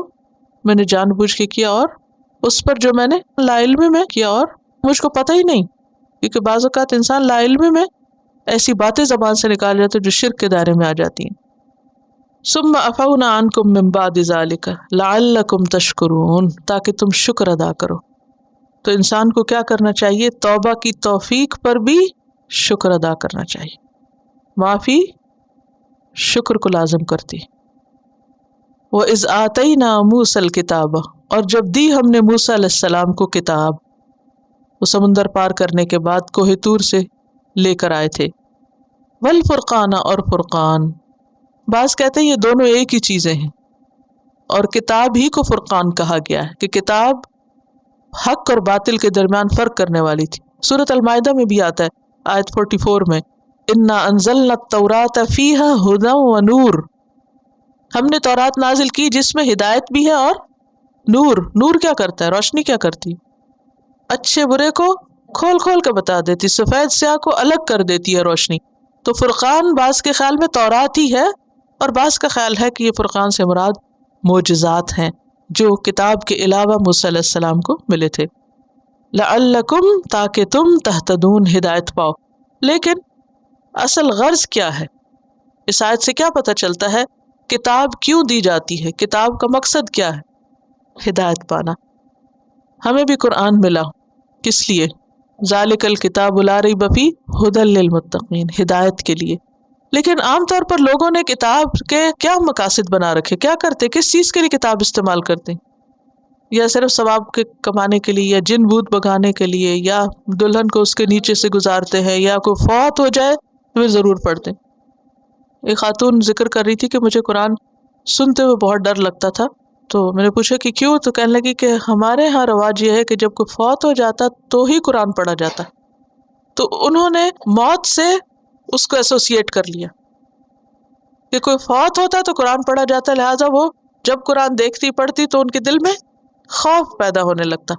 میں نے جان بوجھ کے کیا، اور اس پر جو میں نے لا علمی میں کیا اور مجھ کو پتہ ہی نہیں، کیونکہ بعض اوقات انسان لا علمی میں ایسی باتیں زبان سے نکال جاتے جو شرک کے دائرے میں آ جاتی ہیں۔ ثم عفونا عنکم من بعد ذلک لعلکم تشکرون، تاکہ تم شکر ادا کرو۔ تو انسان کو کیا کرنا چاہیے؟ توبہ کی توفیق پر بھی شکر ادا کرنا چاہیے۔ معافی شکر کو لازم کرتی۔ وَإِذْ آتَيْنَا مُوسَى الْكِتَابَ، اور جب دی ہم نے موسیٰ علیہ السلام کو کتاب، وہ سمندر پار کرنے کے بعد کوہ طور سے لے کر آئے تھے، والفرقان، اور فرقان، بعض کہتے ہیں یہ دونوں ایک ہی چیزیں ہیں، اور کتاب ہی کو فرقان کہا گیا ہے کہ کتاب حق اور باطل کے درمیان فرق کرنے والی تھی۔ سورۃ المائدہ میں بھی آتا ہے آیت 44 میں، انا انزلنا التوراۃ فیہا ھدی ونور، ہم نے تورات نازل کی جس میں ہدایت بھی ہے اور نور۔ نور کیا کرتا ہے؟ روشنی کیا کرتی؟ اچھے برے کو کھول کھول کے بتا دیتی، سفید سیاہ کو الگ کر دیتی ہے روشنی۔ تو فرقان بعض کے خیال میں تورات ہی ہے، اور بعض کا خیال ہے کہ یہ فرقان سے مراد معجزات ہیں جو کتاب کے علاوہ موسیٰ علیہ السلام کو ملے تھے، لعلکم، تاکہ تم تہتدون، ہدایت پاؤ۔ لیکن اصل غرض کیا ہے؟ اس آیت سے کیا پتہ چلتا ہے؟ کتاب کیوں دی جاتی ہے؟ کتاب کا مقصد کیا ہے؟ ہدایت پانا۔ ہمیں بھی قرآن ملا، کس لیے؟ ذالک الکتاب لا ریب فیہ ھدی للمتقین، ہدایت کے لیے۔ لیکن عام طور پر لوگوں نے کتاب کے کیا مقاصد بنا رکھے؟ کیا کرتے؟ کس چیز کے لیے کتاب استعمال کرتے؟ یا صرف ثواب کے کمانے کے لیے، یا جن بھوت بھگانے کے لیے، یا دلہن کو اس کے نیچے سے گزارتے ہیں، یا کوئی فوت ہو جائے تو پھر ضرور پڑھتے۔ ایک خاتون ذکر کر رہی تھی کہ مجھے قرآن سنتے ہوئے بہت ڈر لگتا تھا، تو میں نے پوچھا کہ کیوں؟ تو کہنے لگی کہ ہمارے ہاں رواج یہ ہے کہ جب کوئی فوت ہو جاتا تو ہی قرآن پڑھا جاتا. تو انہوں نے موت سے اس کو ایسوسیٹ کر لیا کہ کوئی فوت ہوتا تو قرآن پڑھا جاتا، لہٰذا وہ جب قرآن دیکھتی پڑھتی تو ان کے دل میں خوف پیدا ہونے لگتا.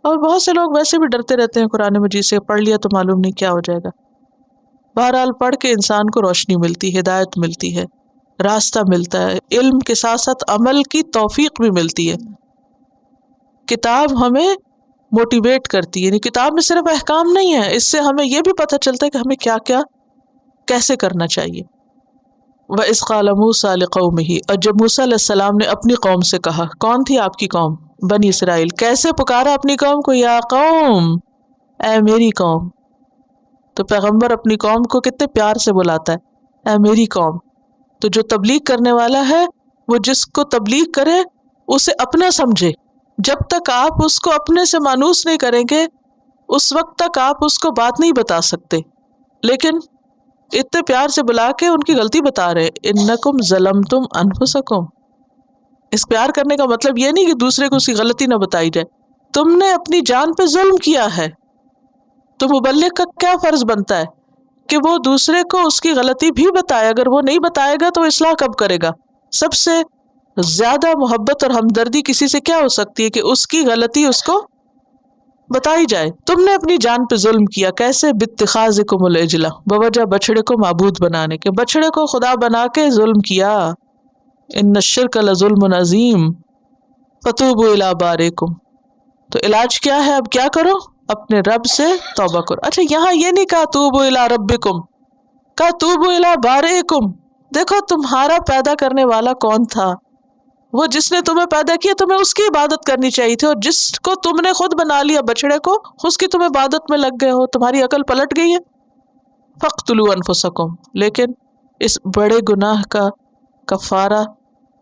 اور بہت سے لوگ ویسے بھی ڈرتے رہتے ہیں قرآن مجید سے، پڑھ لیا تو معلوم نہیں کیا ہو جائے گا. بہرحال پڑھ کے انسان کو روشنی ملتی، ہدایت ملتی ہے، راستہ ملتا ہے، علم کے ساتھ ساتھ عمل کی توفیق بھی ملتی ہے. کتاب ہمیں موٹیویٹ کرتی ہے، یعنی کتاب میں صرف احکام نہیں ہے، اس سے ہمیں یہ بھی پتہ چلتا ہے کہ ہمیں کیا کیا کیسے کرنا چاہیے. وَإِذْ قَالَ مُوسَىٰ لِقَوْمِهِ، اور جب موسیٰ علیہ السلام نے اپنی قوم سے کہا. کون تھی آپ کی قوم؟ بنی اسرائیل. کیسے پکارا اپنی قوم کو؟ یا قوم، اے میری قوم. تو پیغمبر اپنی قوم کو کتنے پیار سے بلاتا ہے، اے میری قوم. تو جو تبلیغ کرنے والا ہے وہ جس کو تبلیغ کرے اسے اپنا سمجھے. جب تک آپ اس کو اپنے سے مانوس نہیں کریں گے اس وقت تک آپ اس کو بات نہیں بتا سکتے. لیکن اتنے پیار سے بلا کے ان کی غلطی بتا رہے. انکم ظلمتم انفسکم. اس پیار کرنے کا مطلب یہ نہیں کہ دوسرے کو اس کی غلطی نہ بتائی جائے. تم نے اپنی جان پہ ظلم کیا ہے. تو مبلغ کا کیا فرض بنتا ہے کہ وہ دوسرے کو اس کی غلطی بھی بتائے. اگر وہ نہیں بتائے گا تو اصلاح کب کرے گا؟ سب سے زیادہ محبت اور ہمدردی کسی سے کیا ہو سکتی ہے کہ اس کی غلطی اس کو بتائی جائے. تم نے اپنی جان پہ ظلم کیا. کیسے؟ باتخاذکم العجلہ، بوجہ بچڑے کو معبود بنانے کے. بچڑے کو خدا بنا کے ظلم کیا. ان الشرک لظلم عظیم فتوبوا الی بارئکم. تو علاج کیا ہے؟ اب کیا کرو؟ اپنے رب سے توبہ کرو. اچھا یہاں یہ نہیں کہا توبوا الی ربکم، کہا توبوا الی بارئکم. دیکھو تمہارا پیدا کرنے والا کون تھا؟ وہ جس نے تمہیں پیدا کیا تمہیں اس کی عبادت کرنی چاہیے تھی. اور جس کو تم نے خود بنا لیا بچڑے کو، اس کی تم عبادت میں لگ گئے ہو. تمہاری عقل پلٹ گئی ہے. فاقتلوا انفسکم. لیکن اس بڑے گناہ کا کفارہ،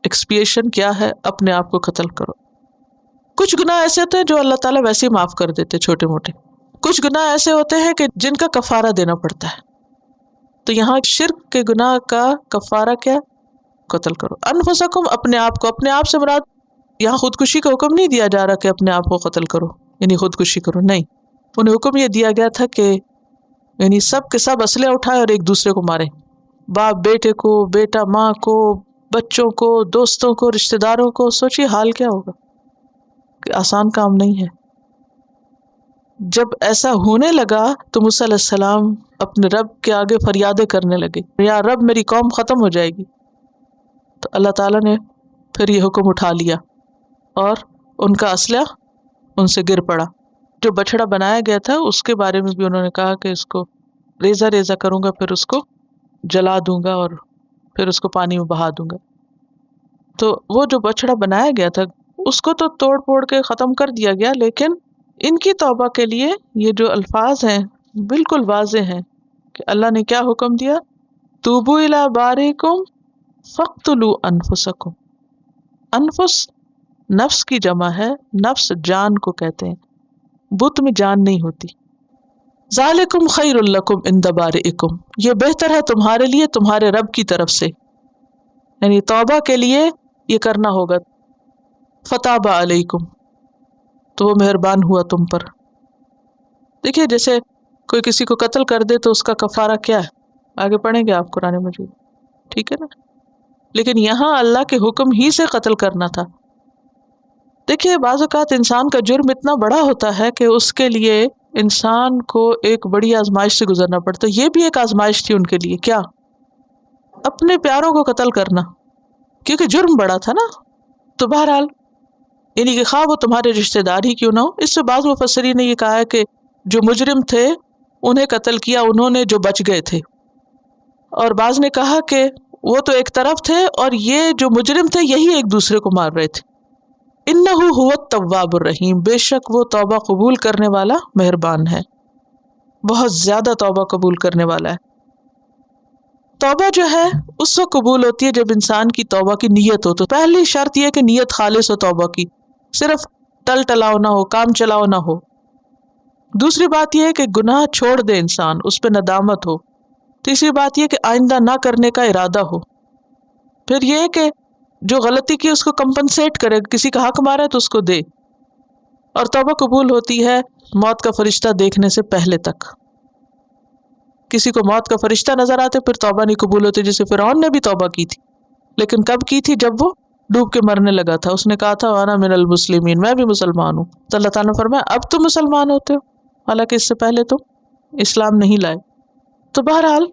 ایکسپیشن کیا ہے؟ اپنے آپ کو قتل کرو. کچھ گناہ ایسے ہوتے ہیں جو اللہ تعالیٰ ویسے ہی معاف کر دیتے، چھوٹے موٹے. کچھ گناہ ایسے ہوتے ہیں کہ جن کا کفارہ دینا پڑتا ہے. تو یہاں شرک کے گناہ کا کفارہ کیا؟ قتل کرو. انفسکم، اپنے آپ کو. اپنے آپ سے مراد یہاں خودکشی کا حکم نہیں دیا جا رہا کہ اپنے آپ کو قتل کرو یعنی خودکشی کرو، نہیں. انہیں حکم یہ دیا گیا تھا کہ یعنی سب کے سب اسلحہ اٹھائے اور ایک دوسرے کو مارے. باپ بیٹے کو، بیٹا ماں کو، بچوں کو، دوستوں کو، رشتہ داروں کو. سوچیے حال کیا ہوگا. کہ آسان کام نہیں ہے. جب ایسا ہونے لگا تو موسیٰ علیہ السلام اپنے رب کے آگے فریادیں کرنے لگے، یا رب میری قوم ختم ہو جائے گی. تو اللہ تعالیٰ نے پھر یہ حکم اٹھا لیا اور ان کا اسلحہ ان سے گر پڑا. جو بچڑا بنایا گیا تھا اس کے بارے میں بھی انہوں نے کہا کہ اس کو ریزہ ریزہ کروں گا، پھر اس کو جلا دوں گا اور پھر اس کو پانی میں بہا دوں گا. تو وہ جو بچڑا بنایا گیا تھا اس کو تو توڑ پھوڑ کے ختم کر دیا گیا، لیکن ان کی توبہ کے لیے یہ جو الفاظ ہیں بالکل واضح ہیں کہ اللہ نے کیا حکم دیا؟ توبوا الی بارئکم فاقتلوا انفسکم. انفس نفس کی جمع ہے، نفس جان کو کہتے ہیں. بت میں جان نہیں ہوتی. ذالکم خیر لکم عند بارئکم، یہ بہتر ہے تمہارے لیے تمہارے رب کی طرف سے. یعنی توبہ کے لیے یہ کرنا ہوگا. فتاب علیکم، تو وہ مہربان ہوا تم پر. دیکھیے جیسے کوئی کسی کو قتل کر دے تو اس کا کفارہ کیا ہے؟ آگے پڑھیں گے آپ قرآن مجید، ٹھیک ہے نا. لیکن یہاں اللہ کے حکم ہی سے قتل کرنا تھا. دیکھیے بعض اوقات انسان کا جرم اتنا بڑا ہوتا ہے کہ اس کے لیے انسان کو ایک بڑی آزمائش سے گزرنا پڑتا ہے. یہ بھی ایک آزمائش تھی ان کے لیے. کیا؟ اپنے پیاروں کو قتل کرنا، کیونکہ جرم بڑا تھا نا. تو بہرحال یعنی کہ خواہ وہ تمہارے رشتہ دار ہی کیوں نہ ہو. اس سے بعض مفسرین نے یہ کہا ہے کہ جو مجرم تھے انہیں قتل کیا انہوں نے جو بچ گئے تھے، اور بعض نے کہا کہ وہ تو ایک طرف تھے اور یہ جو مجرم تھے یہی ایک دوسرے کو مار رہے تھے. انہ هو التواب الرحیم، بے شک وہ توبہ قبول کرنے والا مہربان ہے، بہت زیادہ توبہ قبول کرنے والا ہے. توبہ جو ہے اس وقت قبول ہوتی ہے جب انسان کی توبہ کی نیت ہو. تو پہلی شرط یہ کہ نیت خالص ہو توبہ کی، صرف ٹل ٹلاؤ نہ ہو، کام چلاؤ نہ ہو. دوسری بات یہ ہے کہ گناہ چھوڑ دے انسان، اس پہ ندامت ہو. تیسری بات یہ کہ آئندہ نہ کرنے کا ارادہ ہو. پھر یہ کہ جو غلطی کی اس کو کمپنسیٹ کرے، کسی کا حق مارا ہے تو اس کو دے. اور توبہ قبول ہوتی ہے موت کا فرشتہ دیکھنے سے پہلے تک. کسی کو موت کا فرشتہ نظر آتے پھر توبہ نہیں قبول ہوتی، جیسے فرعون نے بھی توبہ کی تھی، لیکن کب کی تھی؟ جب وہ ڈوب کے مرنے لگا تھا. اس نے کہا تھا وانا من المسلمین، میں بھی مسلمان ہوں. تو اللہ تعالیٰ نے فرمایا اب تم مسلمان ہوتے ہو، حالانکہ اس سے پہلے تم اسلام نہیں لائے. تو بہرحال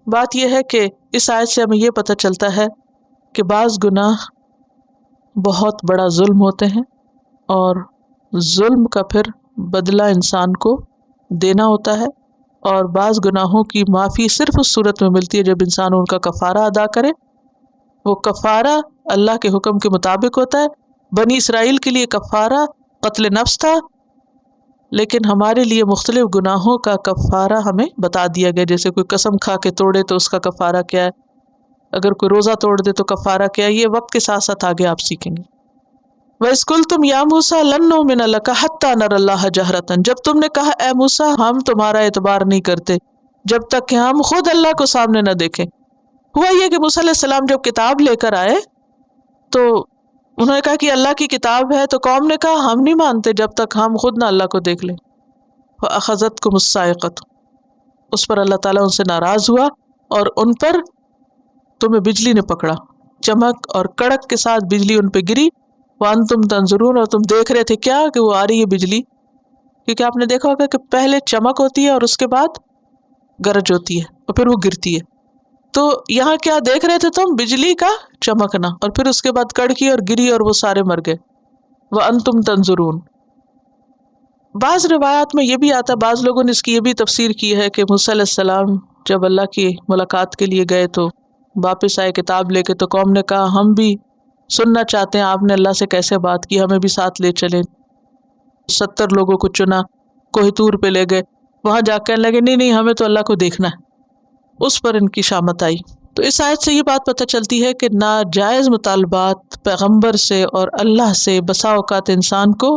بات یہ ہے کہ اس آیت سے ہمیں یہ پتہ چلتا ہے کہ بعض گناہ بہت بڑا ظلم ہوتے ہیں، اور ظلم کا پھر بدلہ انسان کو دینا ہوتا ہے. اور بعض گناہوں کی معافی صرف اس صورت میں ملتی ہے جب انسان ان کا کفارہ ادا کرے. وہ کفارہ اللہ کے حکم کے مطابق ہوتا ہے. بنی اسرائیل کے لیے کفارہ قتل نفس تھا، لیکن ہمارے لیے مختلف گناہوں کا کفارہ ہمیں بتا دیا گیا. جیسے کوئی قسم کھا کے توڑے تو اس کا کفارہ کیا ہے، اگر کوئی روزہ توڑ دے تو کفارہ کیا ہے. یہ وقت کے ساتھ ساتھ آگے آپ سیکھیں گے. وَإِذْ قُلْتُمْ يَا مُوسَىٰ لَن نُّؤْمِنَ لَكَ حَتَّىٰ نَرَى اللَّهَ جَهْرَةً، جب تم نے کہا اے موسیٰ ہم تمہارا اعتبار نہیں کرتے جب تک کہ ہم خود اللہ کو سامنے نہ دیکھیں. ہوا یہ کہ موسیٰ علیہ السلام جب کتاب لے کر آئے تو انہوں نے کہا کہ اللہ کی کتاب ہے، تو قوم نے کہا ہم نہیں مانتے جب تک ہم خود نہ اللہ کو دیکھ لیں. فَأَخَذَتْكُمُ الصَّاعِقَةُ، اس پر اللہ تعالیٰ ان سے ناراض ہوا اور ان پر تمہیں بجلی نے پکڑا، چمک اور کڑک کے ساتھ بجلی ان پہ گری. وَأَنْتُمْ تَنْظُرُونَ، اور تم دیکھ رہے تھے کیا کہ وہ آ رہی ہے بجلی. کیونکہ آپ نے دیکھا ہوگا کہ پہلے چمک ہوتی ہے اور اس کے بعد گرج ہوتی ہے اور پھر وہ گرتی ہے. تو یہاں کیا دیکھ رہے تھے تم؟ بجلی کا چمکنا، اور پھر اس کے بعد کڑکی اور گری اور وہ سارے مر گئے. وَأَنْتُمْ تَنْظُرُونَ. بعض روایات میں یہ بھی آتا، بعض لوگوں نے اس کی یہ بھی تفسیر کی ہے کہ موسیٰ علیہ السلام جب اللہ کی ملاقات کے لیے گئے تو واپس آئے کتاب لے کے، تو قوم نے کہا ہم بھی سننا چاہتے ہیں آپ نے اللہ سے کیسے بات کی، ہمیں بھی ساتھ لے چلیں. 70 لوگوں کو چنا، کوہ طور پہ لے گئے، وہاں جا کر لگے نہیں نہیں ہمیں تو اللہ کو دیکھنا ہے. اس پر ان کی شامت آئی. تو اس آیت سے یہ بات پتہ چلتی ہے کہ ناجائز مطالبات پیغمبر سے اور اللہ سے بسا اوقات انسان کو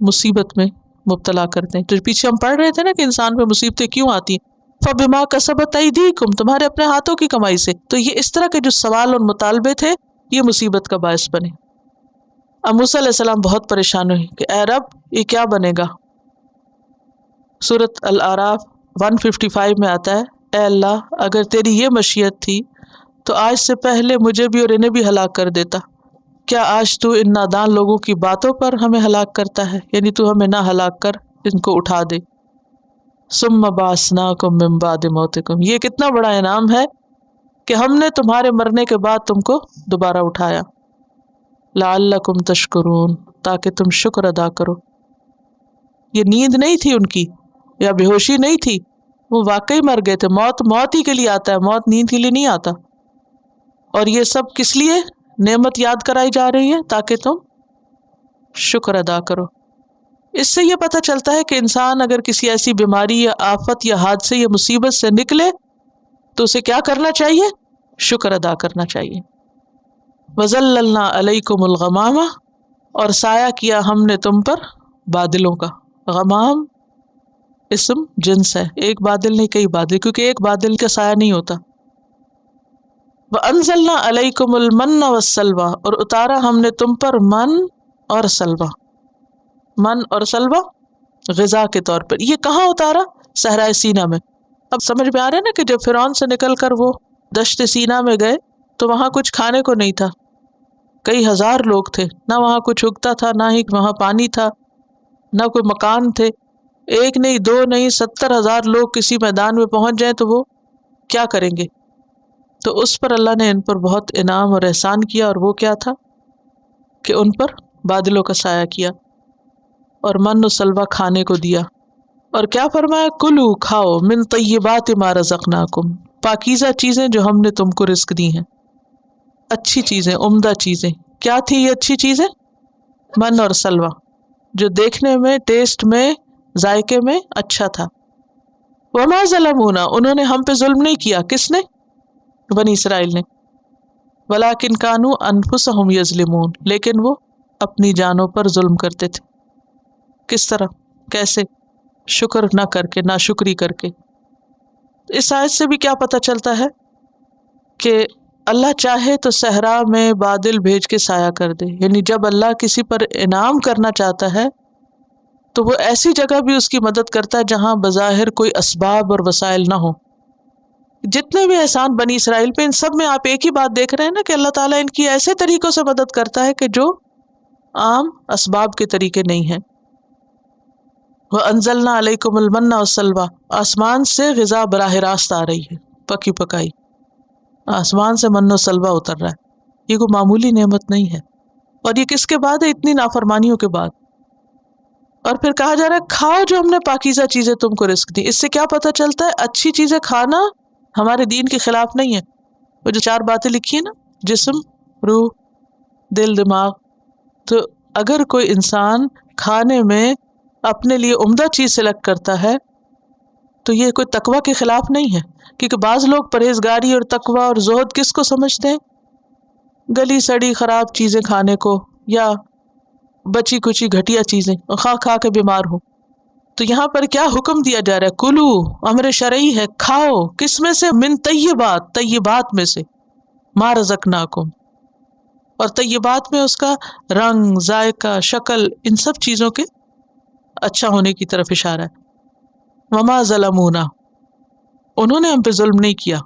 مصیبت میں مبتلا کرتے ہیں. تو پیچھے ہم پڑھ رہے تھے نا کہ انسان پہ مصیبتیں کیوں آتی ہیں، فَبِمَا كَسَبَتْ أَيْدِيكُمْ، تمہارے اپنے ہاتھوں کی کمائی سے. تو یہ اس طرح کے جو سوال اور مطالبے تھے یہ مصیبت کا باعث بنے. اب موسیٰ علیہ السلام بہت پریشان ہوئے کہ اے رب یہ کیا بنے گا. سورۃ الاعراف 155 میں آتا ہے اے اللہ اگر تیری یہ مشیت تھی تو آج سے پہلے مجھے بھی اور انہیں بھی ہلاک کر دیتا. کیا آج تو ان نادان لوگوں کی باتوں پر ہمیں ہلاک کرتا ہے، یعنی تو ہمیں نہ ہلاک کر ان کو اٹھا دے. ثم بعثناکم من بعد موتکم، یہ کتنا بڑا انعام ہے کہ ہم نے تمہارے مرنے کے بعد تم کو دوبارہ اٹھایا. لعلکم تشکرون، تاکہ تم شکر ادا کرو. یہ نیند نہیں تھی ان کی یا بے ہوشی نہیں تھی، وہ واقعی مر گئے تھے. موت ہی کے لیے آتا ہے، موت نیند کے لیے نہیں آتا. اور یہ سب کس لیے نعمت یاد کرائی جا رہی ہے؟ تاکہ تم شکر ادا کرو. اس سے یہ پتہ چلتا ہے کہ انسان اگر کسی ایسی بیماری یا آفت یا حادثے یا مصیبت سے نکلے تو اسے کیا کرنا چاہیے؟ شکر ادا کرنا چاہیے. وَظَلَّلْنَا عَلَيْكُمُ الْغَمَامَ، اور سایہ کیا ہم نے تم پر بادلوں کا. غمام اسم جنس ہے، ایک بادل نہیں کئی بادل، کیونکہ ایک بادل کا سایہ نہیں ہوتا. وَأَنزَلْنَا عَلَيْكُمُ الْمَنَّ وَالسَّلْوَىٰ، اور اتارا ہم نے تم پر من اور سلوہ. من اور سلوہ غذا کے طور پر. یہ کہاں اتارا؟ صحرائے سینا میں. اب سمجھ میں آ رہا ہے نا کہ جب فرعون سے نکل کر وہ دشت سینا میں گئے تو وہاں کچھ کھانے کو نہیں تھا، کئی ہزار لوگ تھے، نہ وہاں کچھ اگتا تھا، نہ ہی وہاں پانی تھا، نہ کوئی مکان تھے. ایک نہیں دو نہیں 70,000 لوگ کسی میدان میں پہنچ جائیں تو وہ کیا کریں گے؟ تو اس پر اللہ نے ان پر بہت انعام اور احسان کیا، اور وہ کیا تھا کہ ان پر بادلوں کا سایہ کیا اور من و سلوہ کھانے کو دیا. اور کیا فرمایا؟ کلو کھاؤ من طیبات ما رزقناکم، پاکیزہ چیزیں جو ہم نے تم کو رزق دی ہیں، اچھی چیزیں، عمدہ چیزیں. کیا تھی یہ اچھی چیزیں؟ من اور سلوہ، جو دیکھنے میں، ٹیسٹ میں، ذائقے میں اچھا تھا. وما ظلمونا، انہوں نے ہم پہ ظلم نہیں کیا. کس نے؟ بنی اسرائیل نے. ولکن کانوا انفسہم یظلمون، لیکن وہ اپنی جانوں پر ظلم کرتے تھے. کس طرح؟ کیسے؟ شکر نہ کر کے، ناشکری کر کے. اس آیت سے بھی کیا پتہ چلتا ہے کہ اللہ چاہے تو صحرا میں بادل بھیج کے سایہ کر دے، یعنی جب اللہ کسی پر انعام کرنا چاہتا ہے تو وہ ایسی جگہ بھی اس کی مدد کرتا ہے جہاں بظاہر کوئی اسباب اور وسائل نہ ہو۔ جتنے بھی احسان بنی اسرائیل پہ، ان سب میں آپ ایک ہی بات دیکھ رہے ہیں نا کہ اللہ تعالیٰ ان کی ایسے طریقوں سے مدد کرتا ہے کہ جو عام اسباب کے طریقے نہیں ہیں۔ وَأَنزَلْنَا عَلَيْكُمُ الْمَنَّ وَالسَّلْوَىٰ، آسمان سے غذا براہ راست آ رہی ہے، پکی پکائی، آسمان سے من و سلوہ اتر رہا ہے۔ یہ کوئی معمولی نعمت نہیں ہے، اور یہ کس کے بعد ہے؟ اتنی نافرمانیوں کے بعد۔ اور پھر کہا جا رہا ہے کھاؤ جو ہم نے پاکیزہ چیزیں تم کو رزق دی۔ اس سے کیا پتہ چلتا ہے؟ اچھی چیزیں کھانا ہمارے دین کے خلاف نہیں ہے۔ وہ جو 4 باتیں لکھی ہیں نا، جسم، روح، دل، دماغ، تو اگر کوئی انسان کھانے میں اپنے لیے عمدہ چیز سلیکٹ کرتا ہے تو یہ کوئی تقوی کے خلاف نہیں ہے، کیونکہ بعض لوگ پرہیزگاری اور تقوی اور زہد کس کو سمجھتے ہیں؟ گلی سڑی خراب چیزیں کھانے کو، یا بچی کچی گھٹیا چیزیں، کھا کھا کے بیمار ہو۔ تو یہاں پر کیا حکم دیا جا رہا ہے؟ کلو، امر شرعی ہے، کھاؤ، کس میں سے؟ من طیبات، طیبات میں سے، ما رزقناکم، اور طیبات میں اس کا رنگ، ذائقہ، شکل، ان سب چیزوں کے اچھا ہونے کی طرف اشارہ ہے۔ وما ظلمونا، انہوں نے ہم پہ ظلم نہیں کیا،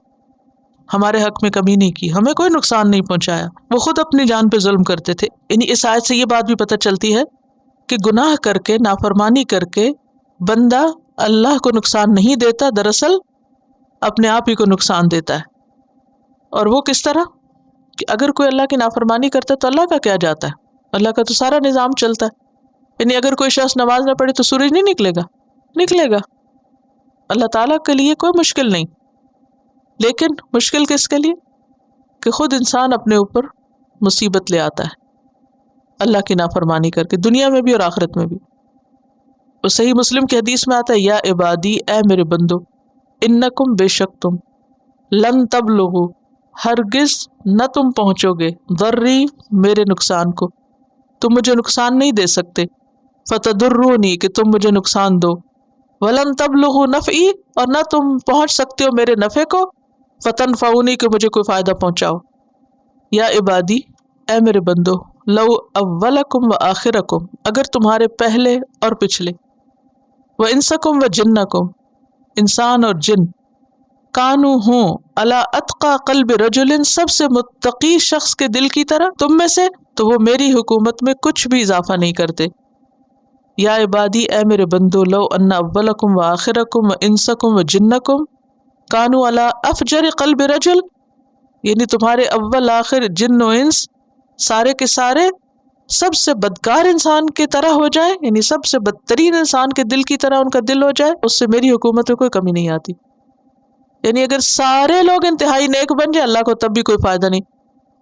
ہمارے حق میں کمی نہیں کی، ہمیں کوئی نقصان نہیں پہنچایا، وہ خود اپنی جان پہ ظلم کرتے تھے۔ یعنی اس آیت سے یہ بات بھی پتہ چلتی ہے کہ گناہ کر کے، نافرمانی کر کے بندہ اللہ کو نقصان نہیں دیتا، دراصل اپنے آپ ہی کو نقصان دیتا ہے۔ اور وہ کس طرح کہ اگر کوئی اللہ کی نافرمانی کرتا ہے تو اللہ کا کیا جاتا ہے؟ اللہ کا تو سارا نظام چلتا ہے۔ یعنی اگر کوئی شخص نماز نہ پڑھے تو سورج نہیں نکلے گا؟ نکلے گا۔ اللہ تعالیٰ کے لیے کوئی مشکل نہیں، لیکن مشکل کس کے لیے؟ کہ خود انسان اپنے اوپر مصیبت لے آتا ہے اللہ کی نافرمانی کر کے، دنیا میں بھی اور آخرت میں بھی۔ اور صحیح مسلم کی حدیث میں آتا ہے، یا عبادی، اے میرے بندو، انکم، بے شک تم، لن تبلغوا، ہرگز نہ تم پہنچو گے، ضری، میرے نقصان کو، تم مجھے نقصان نہیں دے سکتے، فتضرونی، کہ تم مجھے نقصان دو، ولن تبلغوا نفعی، اور نہ تم پہنچ سکتے ہو میرے نفع کو، فتنفعونی، کہ مجھے کوئی فائدہ پہنچاؤ۔ یا عبادی، اے میرے بندو، لو اولکم و آخرکم، اگر تمہارے پہلے اور پچھلے، و انسکم و جنکم، انسان اور جن، کانو ہوں، علی اتقى قلب رجل، سب سے متقی شخص کے دل کی طرح تم میں سے، تو وہ میری حکومت میں کچھ بھی اضافہ نہیں کرتے۔ یا عبادی، اے میرے بندو، لو ان اولکم و آخرکم و انسکم و جنکم کانو علی افجر قلب رجل، یعنی تمہارے اول آخر جن و انس سارے کے سارے سب سے بدکار انسان کی طرح ہو جائے، یعنی سب سے بدترین انسان کے دل کی طرح ان کا دل ہو جائے، اس سے میری حکومت میں کوئی کمی نہیں آتی۔ یعنی اگر سارے لوگ انتہائی نیک بن جائے اللہ کو تب بھی کوئی فائدہ نہیں،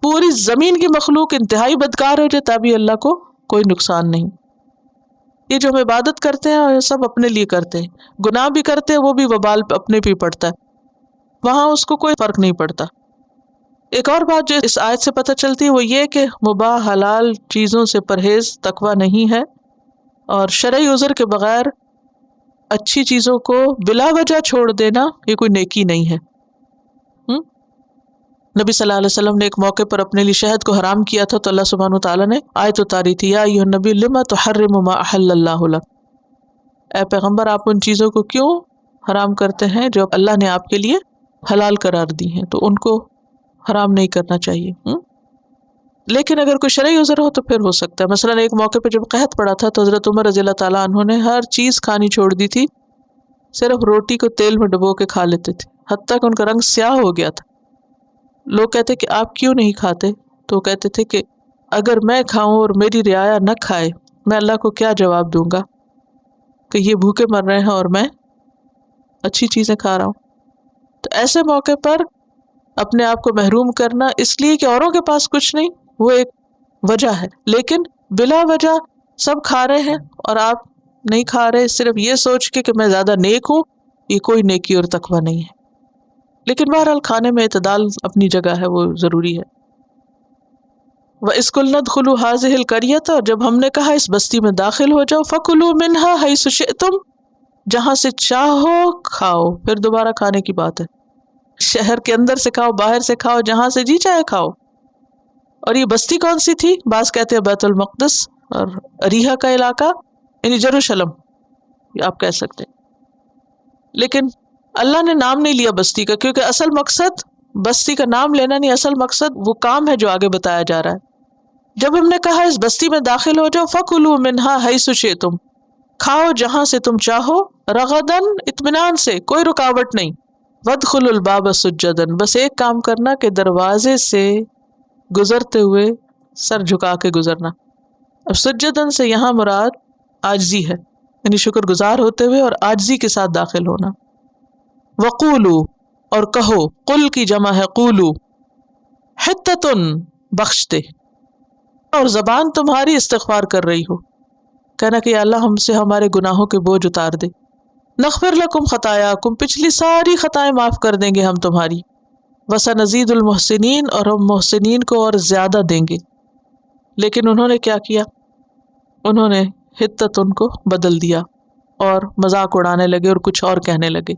پوری زمین کی مخلوق انتہائی بدکار ہو جائے تب بھی اللہ کو کوئی نقصان نہیں۔ یہ جو ہم عبادت کرتے ہیں یہ سب اپنے لیے کرتے ہیں، گناہ بھی کرتے ہیں وہ بھی وبال اپنے پہ پڑتا ہے، وہاں اس کو کوئی فرق نہیں پڑتا۔ ایک اور بات جو اس آیت سے پتہ چلتی ہے وہ یہ کہ مباح حلال چیزوں سے پرہیز تقویٰ نہیں ہے، اور شرعی عذر کے بغیر اچھی چیزوں کو بلا وجہ چھوڑ دینا یہ کوئی نیکی نہیں ہے۔ نبی صلی اللہ علیہ وسلم نے ایک موقع پر اپنے لیے شہد کو حرام کیا تھا تو اللہ سبحانہ وتعالیٰ نے آیت اتاری تھی، یا ایھا النبی لما تحرم ما احل اللہ لک، اے پیغمبر آپ ان چیزوں کو کیوں حرام کرتے ہیں جو اللہ نے آپ کے لیے حلال قرار دی ہیں، تو ان کو حرام نہیں کرنا چاہیے۔ لیکن اگر کوئی شرعی عذر ہو تو پھر ہو سکتا ہے۔ مثلا ایک موقع پہ جب قحط پڑا تھا تو حضرت عمر رضی اللہ تعالیٰ عنہ نے ہر چیز کھانی چھوڑ دی تھی، صرف روٹی کو تیل میں ڈبو کے کھا لیتے تھے، حتیٰ کہ ان کا رنگ سیاہ ہو گیا تھا۔ لوگ کہتے کہ آپ کیوں نہیں کھاتے؟ تو وہ کہتے تھے کہ اگر میں کھاؤں اور میری رعایا نہ کھائے میں اللہ کو کیا جواب دوں گا کہ یہ بھوکے مر رہے ہیں اور میں اچھی چیزیں کھا رہا ہوں۔ تو ایسے موقع پر اپنے آپ کو محروم کرنا اس لیے کہ اوروں کے پاس کچھ نہیں، وہ ایک وجہ ہے، لیکن بلا وجہ سب کھا رہے ہیں اور آپ نہیں کھا رہے صرف یہ سوچ کے کہ میں زیادہ نیک ہوں، یہ کوئی نیکی اور تقویٰ نہیں ہے۔ لیکن بہرحال کھانے میں اعتدال اپنی جگہ ہے، وہ ضروری ہے۔ وَإِذْ قُلْنَا ادْخُلُوا هَٰذِهِ الْقَرْيَةَ، اور جب ہم نے کہا اس بستی میں داخل ہو جاؤ، فَكُلُوا مِنْهَا حَيْثُ شِئْتُمْ، جہاں سے چاہو کھاؤ، پھر دوبارہ کھانے کی بات ہے۔ شہر کے اندر سے کھاؤ، باہر سے کھاؤ، جہاں سے جی چاہے کھاؤ۔ اور یہ بستی کون سی تھی؟ بعض کہتے ہیں بیت المقدس اور اریحہ کا علاقہ، یعنی یروشلم آپ کہہ سکتے ہیں۔ لیکن اللہ نے نام نہیں لیا بستی کا، کیونکہ اصل مقصد بستی کا نام لینا نہیں، اصل مقصد وہ کام ہے جو آگے بتایا جا رہا ہے۔ جب ہم نے کہا اس بستی میں داخل ہو جاؤ، فَكُلُوا مِنْهَا حَيْثُ شِئْتُمْ، کھاؤ جہاں سے تم چاہو، رغدن، اطمینان سے، کوئی رکاوٹ نہیں۔ وَادْخُلُوا الْبَابَ سُجَّدًا، بس ایک کام کرنا کہ دروازے سے گزرتے ہوئے سر جھکا کے گزرنا۔ اب سجدن سے یہاں مراد عاجزی ہے، یعنی شکر گزار ہوتے ہوئے اور عاجزی کے ساتھ داخل ہونا۔ وقولو، اور کہو، قل کی جمع ہے قولو، حتتن، بخش دے، اور زبان تمہاری استغفار کر رہی ہو، کہنا کہ یا اللہ ہم سے ہمارے گناہوں کے بوجھ اتار دے۔ نغفر لکم خطایاکم، پچھلی ساری خطائیں معاف کر دیں گے ہم تمہاری۔ وسنزید المحسنین، اور ہم محسنین کو اور زیادہ دیں گے۔ لیکن انہوں نے کیا کیا؟ انہوں نے حتتن کو بدل دیا اور مذاق اڑانے لگے اور کچھ اور کہنے لگے۔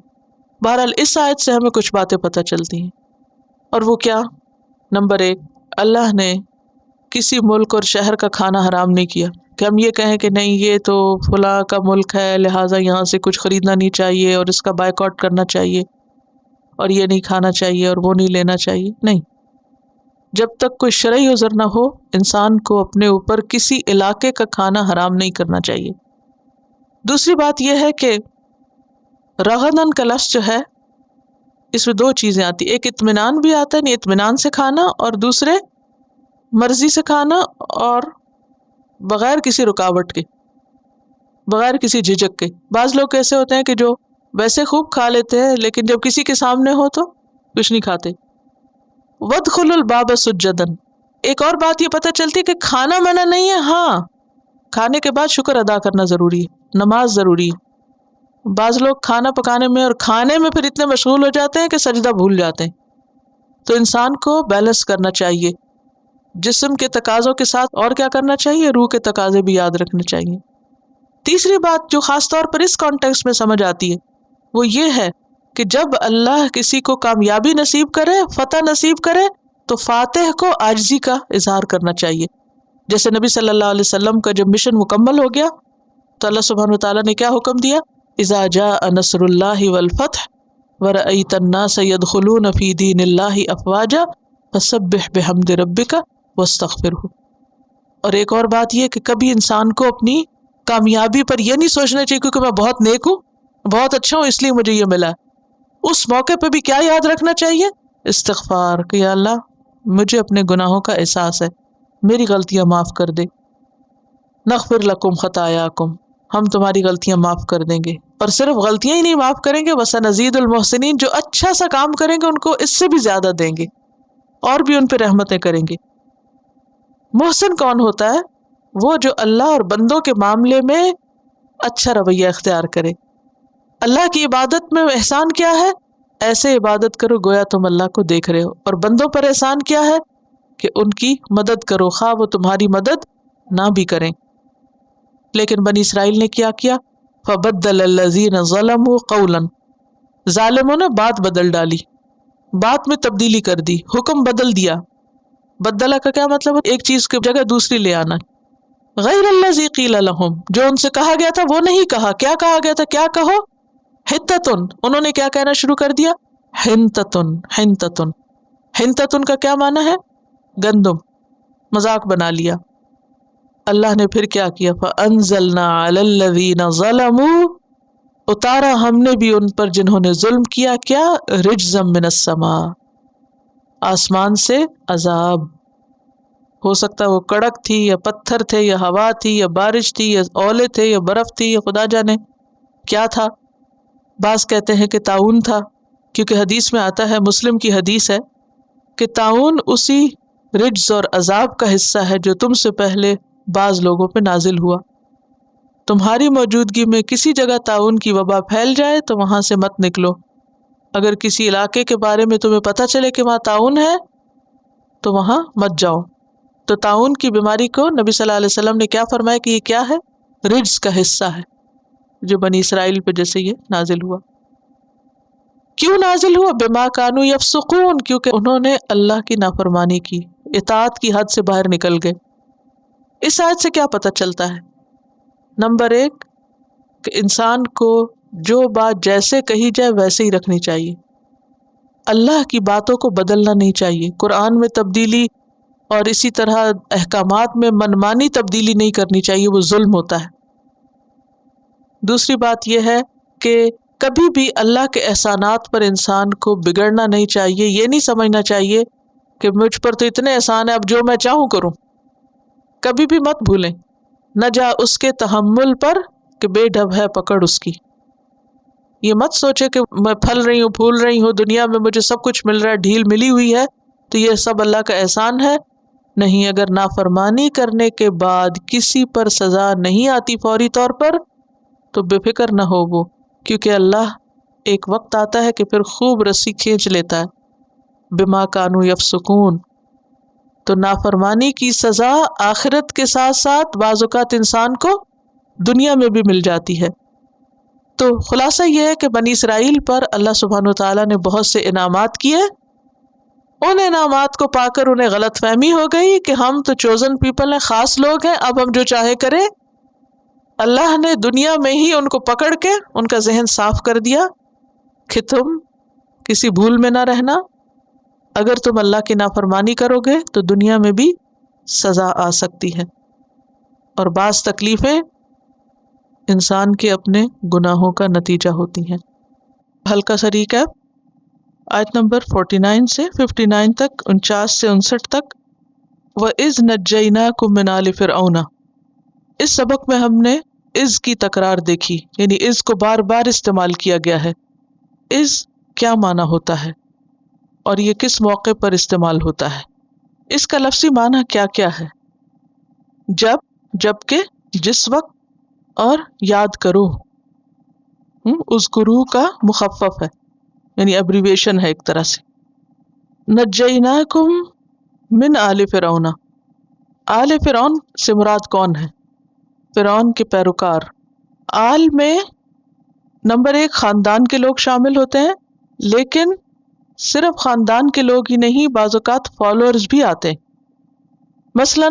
بہرحال اس آیت سے ہمیں کچھ باتیں پتہ چلتی ہیں، اور وہ کیا؟ نمبر 1، اللہ نے کسی ملک اور شہر کا کھانا حرام نہیں کیا کہ ہم یہ کہیں کہ نہیں یہ تو فلاں کا ملک ہے لہٰذا یہاں سے کچھ خریدنا نہیں چاہیے اور اس کا بائیکاٹ کرنا چاہیے اور یہ نہیں کھانا چاہیے اور وہ نہیں لینا چاہیے۔ نہیں، جب تک کوئی شرعی عذر نہ ہو انسان کو اپنے اوپر کسی علاقے کا کھانا حرام نہیں کرنا چاہیے۔ دوسری بات یہ ہے کہ رغدن کا لفظ جو ہے اس میں دو چیزیں آتی، ایک اطمینان بھی آتا ہے، نہیں اطمینان سے کھانا، اور دوسرے مرضی سے کھانا اور بغیر کسی رکاوٹ کے، بغیر کسی جھجک کے۔ بعض لوگ ایسے ہوتے ہیں کہ جو ویسے خوب کھا لیتے ہیں لیکن جب کسی کے سامنے ہو تو کچھ نہیں کھاتے۔ وَادْخُلُوا الْبَابَ سُجَّدًا، ایک اور بات یہ پتہ چلتی ہے کہ کھانا منع نہیں ہے، ہاں کھانے کے بعد شکر ادا کرنا ضروری ہے، نماز ضروری ہے۔ بعض لوگ کھانا پکانے میں اور کھانے میں پھر اتنے مشغول ہو جاتے ہیں کہ سجدہ بھول جاتے ہیں۔ تو انسان کو بیلنس کرنا چاہیے، جسم کے تقاضوں کے ساتھ اور کیا کرنا چاہیے، روح کے تقاضے بھی یاد رکھنے چاہیے۔ تیسری بات جو خاص طور پر اس کانٹیکسٹ میں سمجھ آتی ہے وہ یہ ہے کہ جب اللہ کسی کو کامیابی نصیب کرے، فتح نصیب کرے، تو فاتح کو عاجزی کا اظہار کرنا چاہیے۔ جیسے نبی صلی اللہ علیہ وسلم کا جب مشن مکمل ہو گیا تو اللہ سبحانہ وتعالیٰ نے کیا حکم دیا؟ اذا جاء نصر اللہ والفتح ورأیت الناس يدخلون فی دین اللہ افواجا فسبح بحمد ربک واستغفرہ۔ اور ایک اور بات یہ کہ کبھی انسان کو اپنی کامیابی پر یہ نہیں سوچنا چاہیے کیونکہ میں بہت نیک ہوں، بہت اچھا ہوں اس لیے مجھے یہ ملا۔ اس موقع پہ بھی کیا یاد رکھنا چاہیے؟ استغفار، کہ یا اللہ مجھے اپنے گناہوں کا احساس ہے، میری غلطیاں معاف کر دے۔ نغفر لکم خطایاکم، ہم تمہاری غلطیاں معاف کر دیں گے، اور صرف غلطیاں ہی نہیں معاف کریں گے، وسنزید المحسنین، جو اچھا سا کام کریں گے ان کو اس سے بھی زیادہ دیں گے اور بھی ان پہ رحمتیں کریں گے۔ محسن کون ہوتا ہے؟ وہ جو اللہ اور بندوں کے معاملے میں اچھا رویہ اختیار کرے۔ اللہ کی عبادت میں احسان کیا ہے؟ ایسے عبادت کرو گویا تم اللہ کو دیکھ رہے ہو، اور بندوں پر احسان کیا ہے؟ کہ ان کی مدد کرو خواہ وہ تمہاری مدد نہ بھی کریں۔ لیکن بنی اسرائیل نے کیا کیا؟ فَبَدَّلَ الَّذِينَ ظَلَمُوا قَوْلًا، ظالموں نے بات بدل ڈالی، بات میں تبدیلی کر دی، حکم بدل دیا۔ بدلہ کا کیا مطلب ہے؟ ایک چیز کی جگہ دوسری لے آنا۔ غیر الذی قیل لہم، جو ان سے کہا گیا تھا وہ نہیں کہا۔ کیا کہا گیا تھا؟ کیا کہو؟ حتتن، انہوں نے کیا کہنا شروع کر دیا؟ حنتتن، حنتتن۔ حنتتن کا کیا معنی ہے؟ گندم، مذاق بنا لیا۔ اللہ نے پھر کیا کیا؟ فَأَنزَلْنَا عَلَى الَّذِينَ ظَلَمُوا، اتارا ہم نے بھی ان پر جنہوں نے ظلم کیا، کیا؟ رجزا من السماء، آسمان سے عذاب۔ ہو سکتا ہے وہ کڑک تھی یا پتھر تھے یا ہوا تھی یا بارش تھی یا اولے تھے یا برف تھی یا خدا جانے کیا تھا۔ بعض کہتے ہیں کہ طاعون تھا، کیونکہ حدیث میں آتا ہے، مسلم کی حدیث ہے کہ طاعون اسی رجز اور عذاب کا حصہ ہے جو تم سے پہلے بعض لوگوں پہ نازل ہوا۔ تمہاری موجودگی میں کسی جگہ طاعون کی وبا پھیل جائے تو وہاں سے مت نکلو۔ اگر کسی علاقے کے بارے میں تمہیں پتہ چلے کہ وہاں طاعون ہے تو وہاں مت جاؤ۔ تو طاعون کی بیماری کو نبی صلی اللہ علیہ وسلم نے کیا فرمایا کہ یہ کیا ہے؟ رجز کا حصہ ہے، جو بنی اسرائیل پہ جیسے یہ نازل ہوا۔ کیوں نازل ہوا؟ بما کانوا یفسقون، کیونکہ انہوں نے اللہ کی نافرمانی کی، اطاعت کی حد سے باہر نکل گئے۔ اس آیت سے کیا پتہ چلتا ہے؟ نمبر 1 کہ انسان کو جو بات جیسے کہی جائے ویسے ہی رکھنی چاہیے، اللہ کی باتوں کو بدلنا نہیں چاہیے، قرآن میں تبدیلی اور اسی طرح احکامات میں منمانی تبدیلی نہیں کرنی چاہیے، وہ ظلم ہوتا ہے۔ دوسری بات یہ ہے کہ کبھی بھی اللہ کے احسانات پر انسان کو بگڑنا نہیں چاہیے، یہ نہیں سمجھنا چاہیے کہ مجھ پر تو اتنے احسان ہیں اب جو میں چاہوں کروں۔ کبھی بھی مت بھولیں، نہ جا اس کے تحمل پر کہ بے ڈھب ہے پکڑ اس کی۔ یہ مت سوچے کہ میں پھل رہی ہوں پھول رہی ہوں دنیا میں، مجھے سب کچھ مل رہا ہے، ڈھیل ملی ہوئی ہے تو یہ سب اللہ کا احسان ہے۔ نہیں، اگر نافرمانی کرنے کے بعد کسی پر سزا نہیں آتی فوری طور پر تو بے فکر نہ ہو وہ، کیونکہ اللہ ایک وقت آتا ہے کہ پھر خوب رسی کھینچ لیتا ہے۔ بما کانوا یفسقون، تو نافرمانی کی سزا آخرت کے ساتھ ساتھ بعض اوقات انسان کو دنیا میں بھی مل جاتی ہے۔ تو خلاصہ یہ ہے کہ بنی اسرائیل پر اللہ سبحانہ وتعالیٰ نے بہت سے انعامات کیے، ان انعامات کو پا کر انہیں غلط فہمی ہو گئی کہ ہم تو چوزن پیپل ہیں، خاص لوگ ہیں، اب ہم جو چاہے کریں۔ اللہ نے دنیا میں ہی ان کو پکڑ کے ان کا ذہن صاف کر دیا کہ تم کسی بھول میں نہ رہنا، اگر تم اللہ کی نافرمانی کرو گے تو دنیا میں بھی سزا آ سکتی ہے، اور بعض تکلیفیں انسان کے اپنے گناہوں کا نتیجہ ہوتی ہیں۔ ہلکا سا ریکیپ، آیت نمبر 49 سے 59 تک، 49 سے 59 تک۔ وَإِذْ نَجَّيْنَاكُمْ مِنْ آلِ فِرْعَوْنَ، اس سبق میں ہم نے از کی تکرار دیکھی، یعنی از کو بار بار استعمال کیا گیا ہے۔ از کیا معنی ہوتا ہے اور یہ کس موقع پر استعمال ہوتا ہے؟ اس کا لفظی معنی کیا کیا ہے؟ جب، جب کہ، جس وقت، اور یاد کرو۔ اذکرو کا مخفف ہے، یعنی ابریویشن ہے ایک طرح سے۔ نجیناکم من آل فرعون، آل فرعون سے مراد کون ہے؟ فرعون کے پیروکار۔ آل میں نمبر 1 خاندان کے لوگ شامل ہوتے ہیں، لیکن صرف خاندان کے لوگ ہی نہیں، بعض اوقات فالوورز بھی آتے ہیں۔ مثلا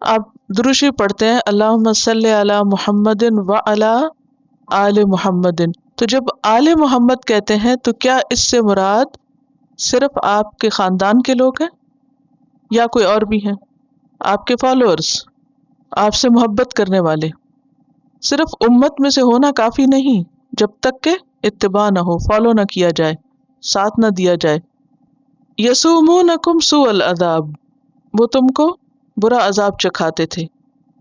آپ درود شریف پڑھتے ہیں اللہم صلی علی محمد وعلی آل محمد، تو جب آل محمد کہتے ہیں تو کیا اس سے مراد صرف آپ کے خاندان کے لوگ ہیں یا کوئی اور بھی ہیں؟ آپ کے فالوورز، آپ سے محبت کرنے والے۔ صرف امت میں سے ہونا کافی نہیں، جب تک کہ اتباع نہ ہو، فالو نہ کیا جائے، ساتھ نہ دیا جائے۔ یسومونکم سوء العذاب، وہ تم کو برا عذاب چکھاتے تھے۔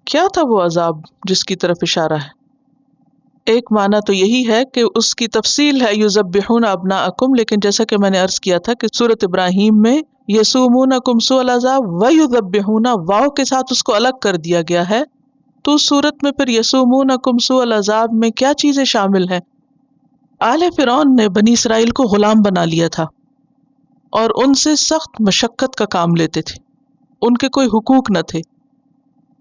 کیا تھا وہ عذاب جس کی طرف اشارہ ہے؟ ایک معنی تو یہی ہے کہ اس کی تفصیل ہے یذبحون ابناءکم، لیکن جیسا کہ میں نے عرض کیا تھا کہ سورۃ ابراہیم میں یسومونکم سوء العذاب ویذبحون، واو کے ساتھ اس کو الگ کر دیا گیا ہے، تو اس صورت میں پھر یسومونکم سوء العذاب میں کیا چیزیں شامل ہیں؟ آل فرعون نے بنی اسرائیل کو غلام بنا لیا تھا اور ان سے سخت مشقت کا کام لیتے تھے، ان کے کوئی حقوق نہ تھے،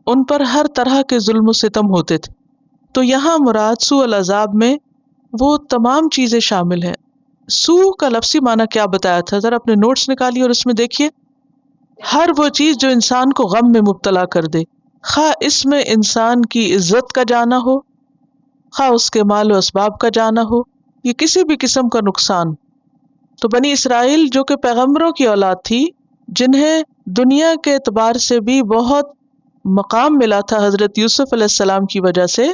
ان پر ہر طرح کے ظلم و ستم ہوتے تھے۔ تو یہاں مراد سوء العذاب میں وہ تمام چیزیں شامل ہیں۔ سوء کا لفظی معنی کیا بتایا تھا؟ ذرا اپنے نوٹس نکالیے اور اس میں دیکھیے، ہر وہ چیز جو انسان کو غم میں مبتلا کر دے، خواہ اس میں انسان کی عزت کا جانا ہو، خواہ اس کے مال و اسباب کا جانا ہو، یہ کسی بھی قسم کا نقصان۔ تو بنی اسرائیل جو کہ پیغمبروں کی اولاد تھی، جنہیں دنیا کے اعتبار سے بھی بہت مقام ملا تھا حضرت یوسف علیہ السلام کی وجہ سے،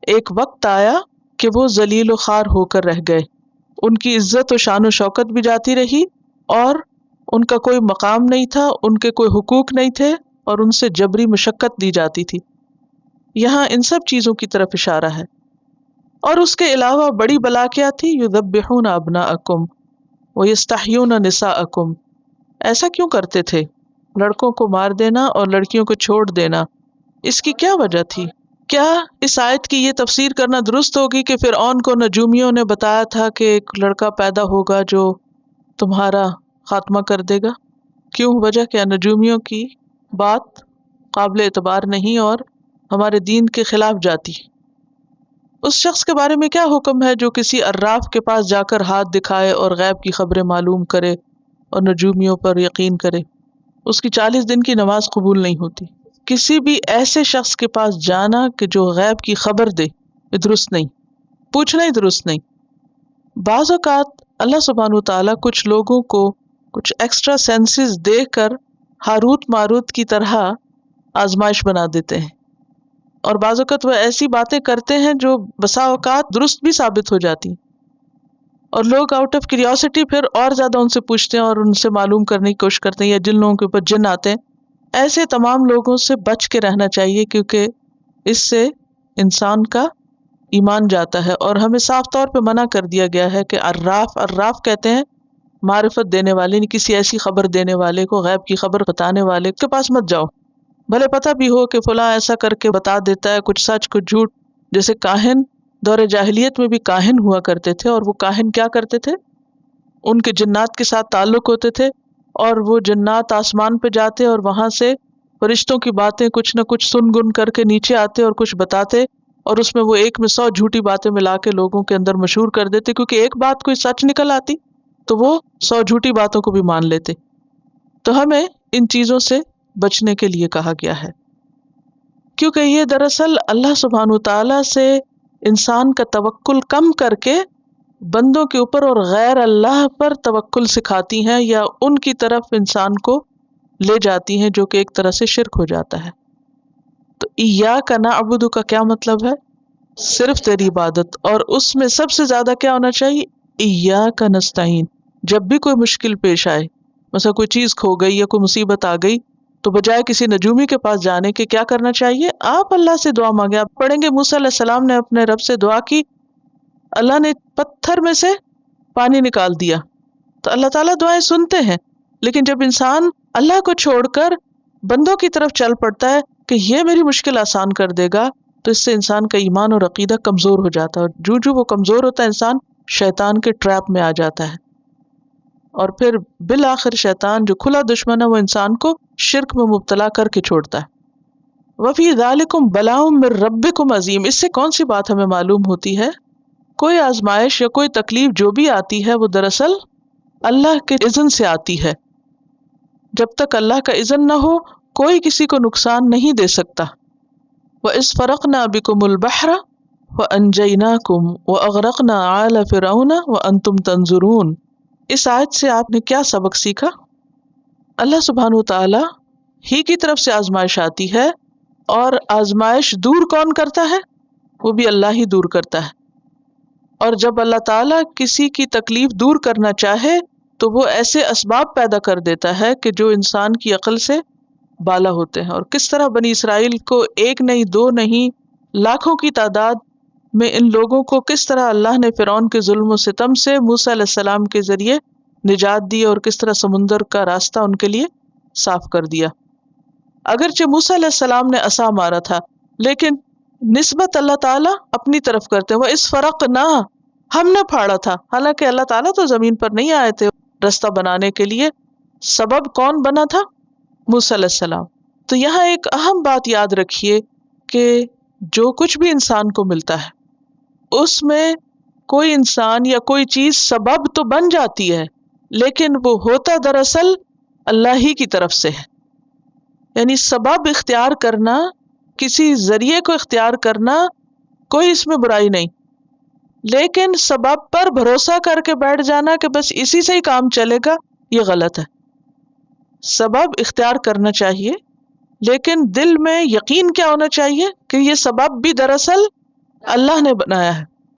ایک وقت آیا کہ وہ ذلیل و خوار ہو کر رہ گئے، ان کی عزت و شان و شوکت بھی جاتی رہی، اور ان کا کوئی مقام نہیں تھا، ان کے کوئی حقوق نہیں تھے، اور ان سے جبری مشقت دی جاتی تھی۔ یہاں ان سب چیزوں کی طرف اشارہ ہے۔ اور اس کے علاوہ بڑی بلا کیا تھی؟ یذبحون ابناءکم ویستحیون نساءکم، ایسا کیوں کرتے تھے؟ لڑکوں کو مار دینا اور لڑکیوں کو چھوڑ دینا، اس کی کیا وجہ تھی؟ کیا اس آیت کی یہ تفسیر کرنا درست ہوگی کہ فرعون کو نجومیوں نے بتایا تھا کہ ایک لڑکا پیدا ہوگا جو تمہارا خاتمہ کر دے گا؟ کیوں؟ وجہ کیا؟ نجومیوں کی بات قابل اعتبار نہیں اور ہمارے دین کے خلاف جاتی۔ اس شخص کے بارے میں کیا حکم ہے جو کسی عراف کے پاس جا کر ہاتھ دکھائے اور غیب کی خبریں معلوم کرے اور نجومیوں پر یقین کرے؟ اس کی 40 دن کی نماز قبول نہیں ہوتی۔ کسی بھی ایسے شخص کے پاس جانا کہ جو غیب کی خبر دے، یہ درست نہیں، پوچھنا ہی درست نہیں۔ بعض اوقات اللہ سبحانہ وتعالیٰ کچھ لوگوں کو کچھ ایکسٹرا سینسز دے کر ہاروت ماروت کی طرح آزمائش بنا دیتے ہیں، اور بعض اوقات وہ ایسی باتیں کرتے ہیں جو بسا اوقات درست بھی ثابت ہو جاتی، اور لوگ آؤٹ آف کیوریوسٹی پھر اور زیادہ ان سے پوچھتے ہیں اور ان سے معلوم کرنے کی کوشش کرتے ہیں، یا جن لوگوں کے اوپر جن آتے ہیں، ایسے تمام لوگوں سے بچ کے رہنا چاہیے، کیونکہ اس سے انسان کا ایمان جاتا ہے۔ اور ہمیں صاف طور پہ منع کر دیا گیا ہے کہ عراف کہتے ہیں معرفت دینے والے، یعنی کسی ایسی خبر دینے والے کو، غیب کی خبر بتانے والے کے پاس مت جاؤ، بھلے پتہ بھی ہو کہ فلاں ایسا کر کے بتا دیتا ہے، کچھ سچ کچھ جھوٹ۔ جیسے کاہن، دور جاہلیت میں بھی کاہن ہوا کرتے تھے، اور وہ کاہن کیا کرتے تھے؟ ان کے جنات کے ساتھ تعلق ہوتے تھے، اور وہ جنات آسمان پہ جاتے اور وہاں سے فرشتوں کی باتیں کچھ نہ کچھ سن گن کر کے نیچے آتے اور کچھ بتاتے، اور اس میں وہ ایک میں 100 جھوٹی باتیں ملا کے لوگوں کے اندر مشہور کر دیتے، کیونکہ ایک بات کوئی سچ نکل آتی تو وہ 100 جھوٹی باتوں کو بھی مان لیتے۔ تو ہمیں ان چیزوں سے بچنے کے لیے کہا گیا ہے، کیونکہ یہ دراصل اللہ سبحانہ وتعالیٰ سے انسان کا توکل کم کر کے بندوں کے اوپر اور غیر اللہ پر توکل سکھاتی ہیں، یا ان کی طرف انسان کو لے جاتی ہیں، جو کہ ایک طرح سے شرک ہو جاتا ہے۔ تو ایاک نعبد کا کیا مطلب ہے؟ صرف تیری عبادت، اور اس میں سب سے زیادہ کیا ہونا چاہیے؟ ایاک نستعین۔ جب بھی کوئی مشکل پیش آئے، مثلا کوئی چیز کھو گئی یا کوئی مصیبت آ گئی، تو بجائے کسی نجومی کے پاس جانے کے کیا کرنا چاہیے؟ آپ اللہ سے دعا مانگے۔ آپ پڑھیں گے موسیٰ علیہ السلام نے اپنے رب سے دعا کی، اللہ نے پتھر میں سے پانی نکال دیا۔ تو اللہ تعالیٰ دعائیں سنتے ہیں، لیکن جب انسان اللہ کو چھوڑ کر بندوں کی طرف چل پڑتا ہے کہ یہ میری مشکل آسان کر دے گا، تو اس سے انسان کا ایمان اور عقیدہ کمزور ہو جاتا ہے، اور جو وہ کمزور ہوتا ہے انسان شیطان کے ٹریپ میں آ جاتا ہے، اور پھر بالآخر شیطان جو کھلا دشمن ہے وہ انسان کو شرک میں مبتلا کر کے چھوڑتا ہے۔ وَفِي ذَلِكُمْ بَلَاءٌ مِّن رَبِّكُمْ عَظِيمٌ۔ اس سے کون سی بات ہمیں معلوم ہوتی ہے؟ کوئی آزمائش یا کوئی تکلیف جو بھی آتی ہے وہ دراصل اللہ کے اذن سے آتی ہے۔ جب تک اللہ کا اذن نہ ہو کوئی کسی کو نقصان نہیں دے سکتا۔ وَإِذْ فَرَقْنَا بِكُمُ الْبَحْرَ وَأَنْجَيْنَاكُمْ وَأَغْرَقْنَا آلَ فِرْعَوْنَ وَأَنْتُمْ تَنظُرُونَ۔ اس آیت سے آپ نے کیا سبق سیکھا؟ اللہ سبحانہ وتعالیٰ ہی کی طرف سے آزمائش آتی ہے، اور آزمائش دور کون کرتا ہے؟ وہ بھی اللہ ہی دور کرتا ہے۔ اور جب اللہ تعالیٰ کسی کی تکلیف دور کرنا چاہے تو وہ ایسے اسباب پیدا کر دیتا ہے کہ جو انسان کی عقل سے بالا ہوتے ہیں۔ اور کس طرح بنی اسرائیل کو ایک نہیں دو نہیں لاکھوں کی تعداد میں ان لوگوں کو کس طرح اللہ نے فرعون کے ظلم و ستم سے موسیٰ علیہ السلام کے ذریعے نجات دی، اور کس طرح سمندر کا راستہ ان کے لیے صاف کر دیا۔ اگرچہ موسیٰ علیہ السلام نے عصا مارا تھا، لیکن نسبت اللہ تعالیٰ اپنی طرف کرتے ہیں۔ وہ اس فرق نہ ہم نے پھاڑا تھا، حالانکہ اللہ تعالیٰ تو زمین پر نہیں آئے تھے راستہ بنانے کے لیے، سبب کون بنا تھا؟ موسیٰ علیہ السلام۔ تو یہاں ایک اہم بات یاد رکھیے کہ جو کچھ بھی انسان کو ملتا ہے اس میں کوئی انسان یا کوئی چیز سبب تو بن جاتی ہے، لیکن وہ ہوتا دراصل اللہ ہی کی طرف سے ہے۔ یعنی سبب اختیار کرنا، کسی ذریعے کو اختیار کرنا، کوئی اس میں برائی نہیں، لیکن سبب پر بھروسہ کر کے بیٹھ جانا کہ بس اسی سے ہی کام چلے گا، یہ غلط ہے۔ سبب اختیار کرنا چاہیے، لیکن دل میں یقین کیا ہونا چاہیے کہ یہ سبب بھی دراصل اللہ نے بنایا ہے،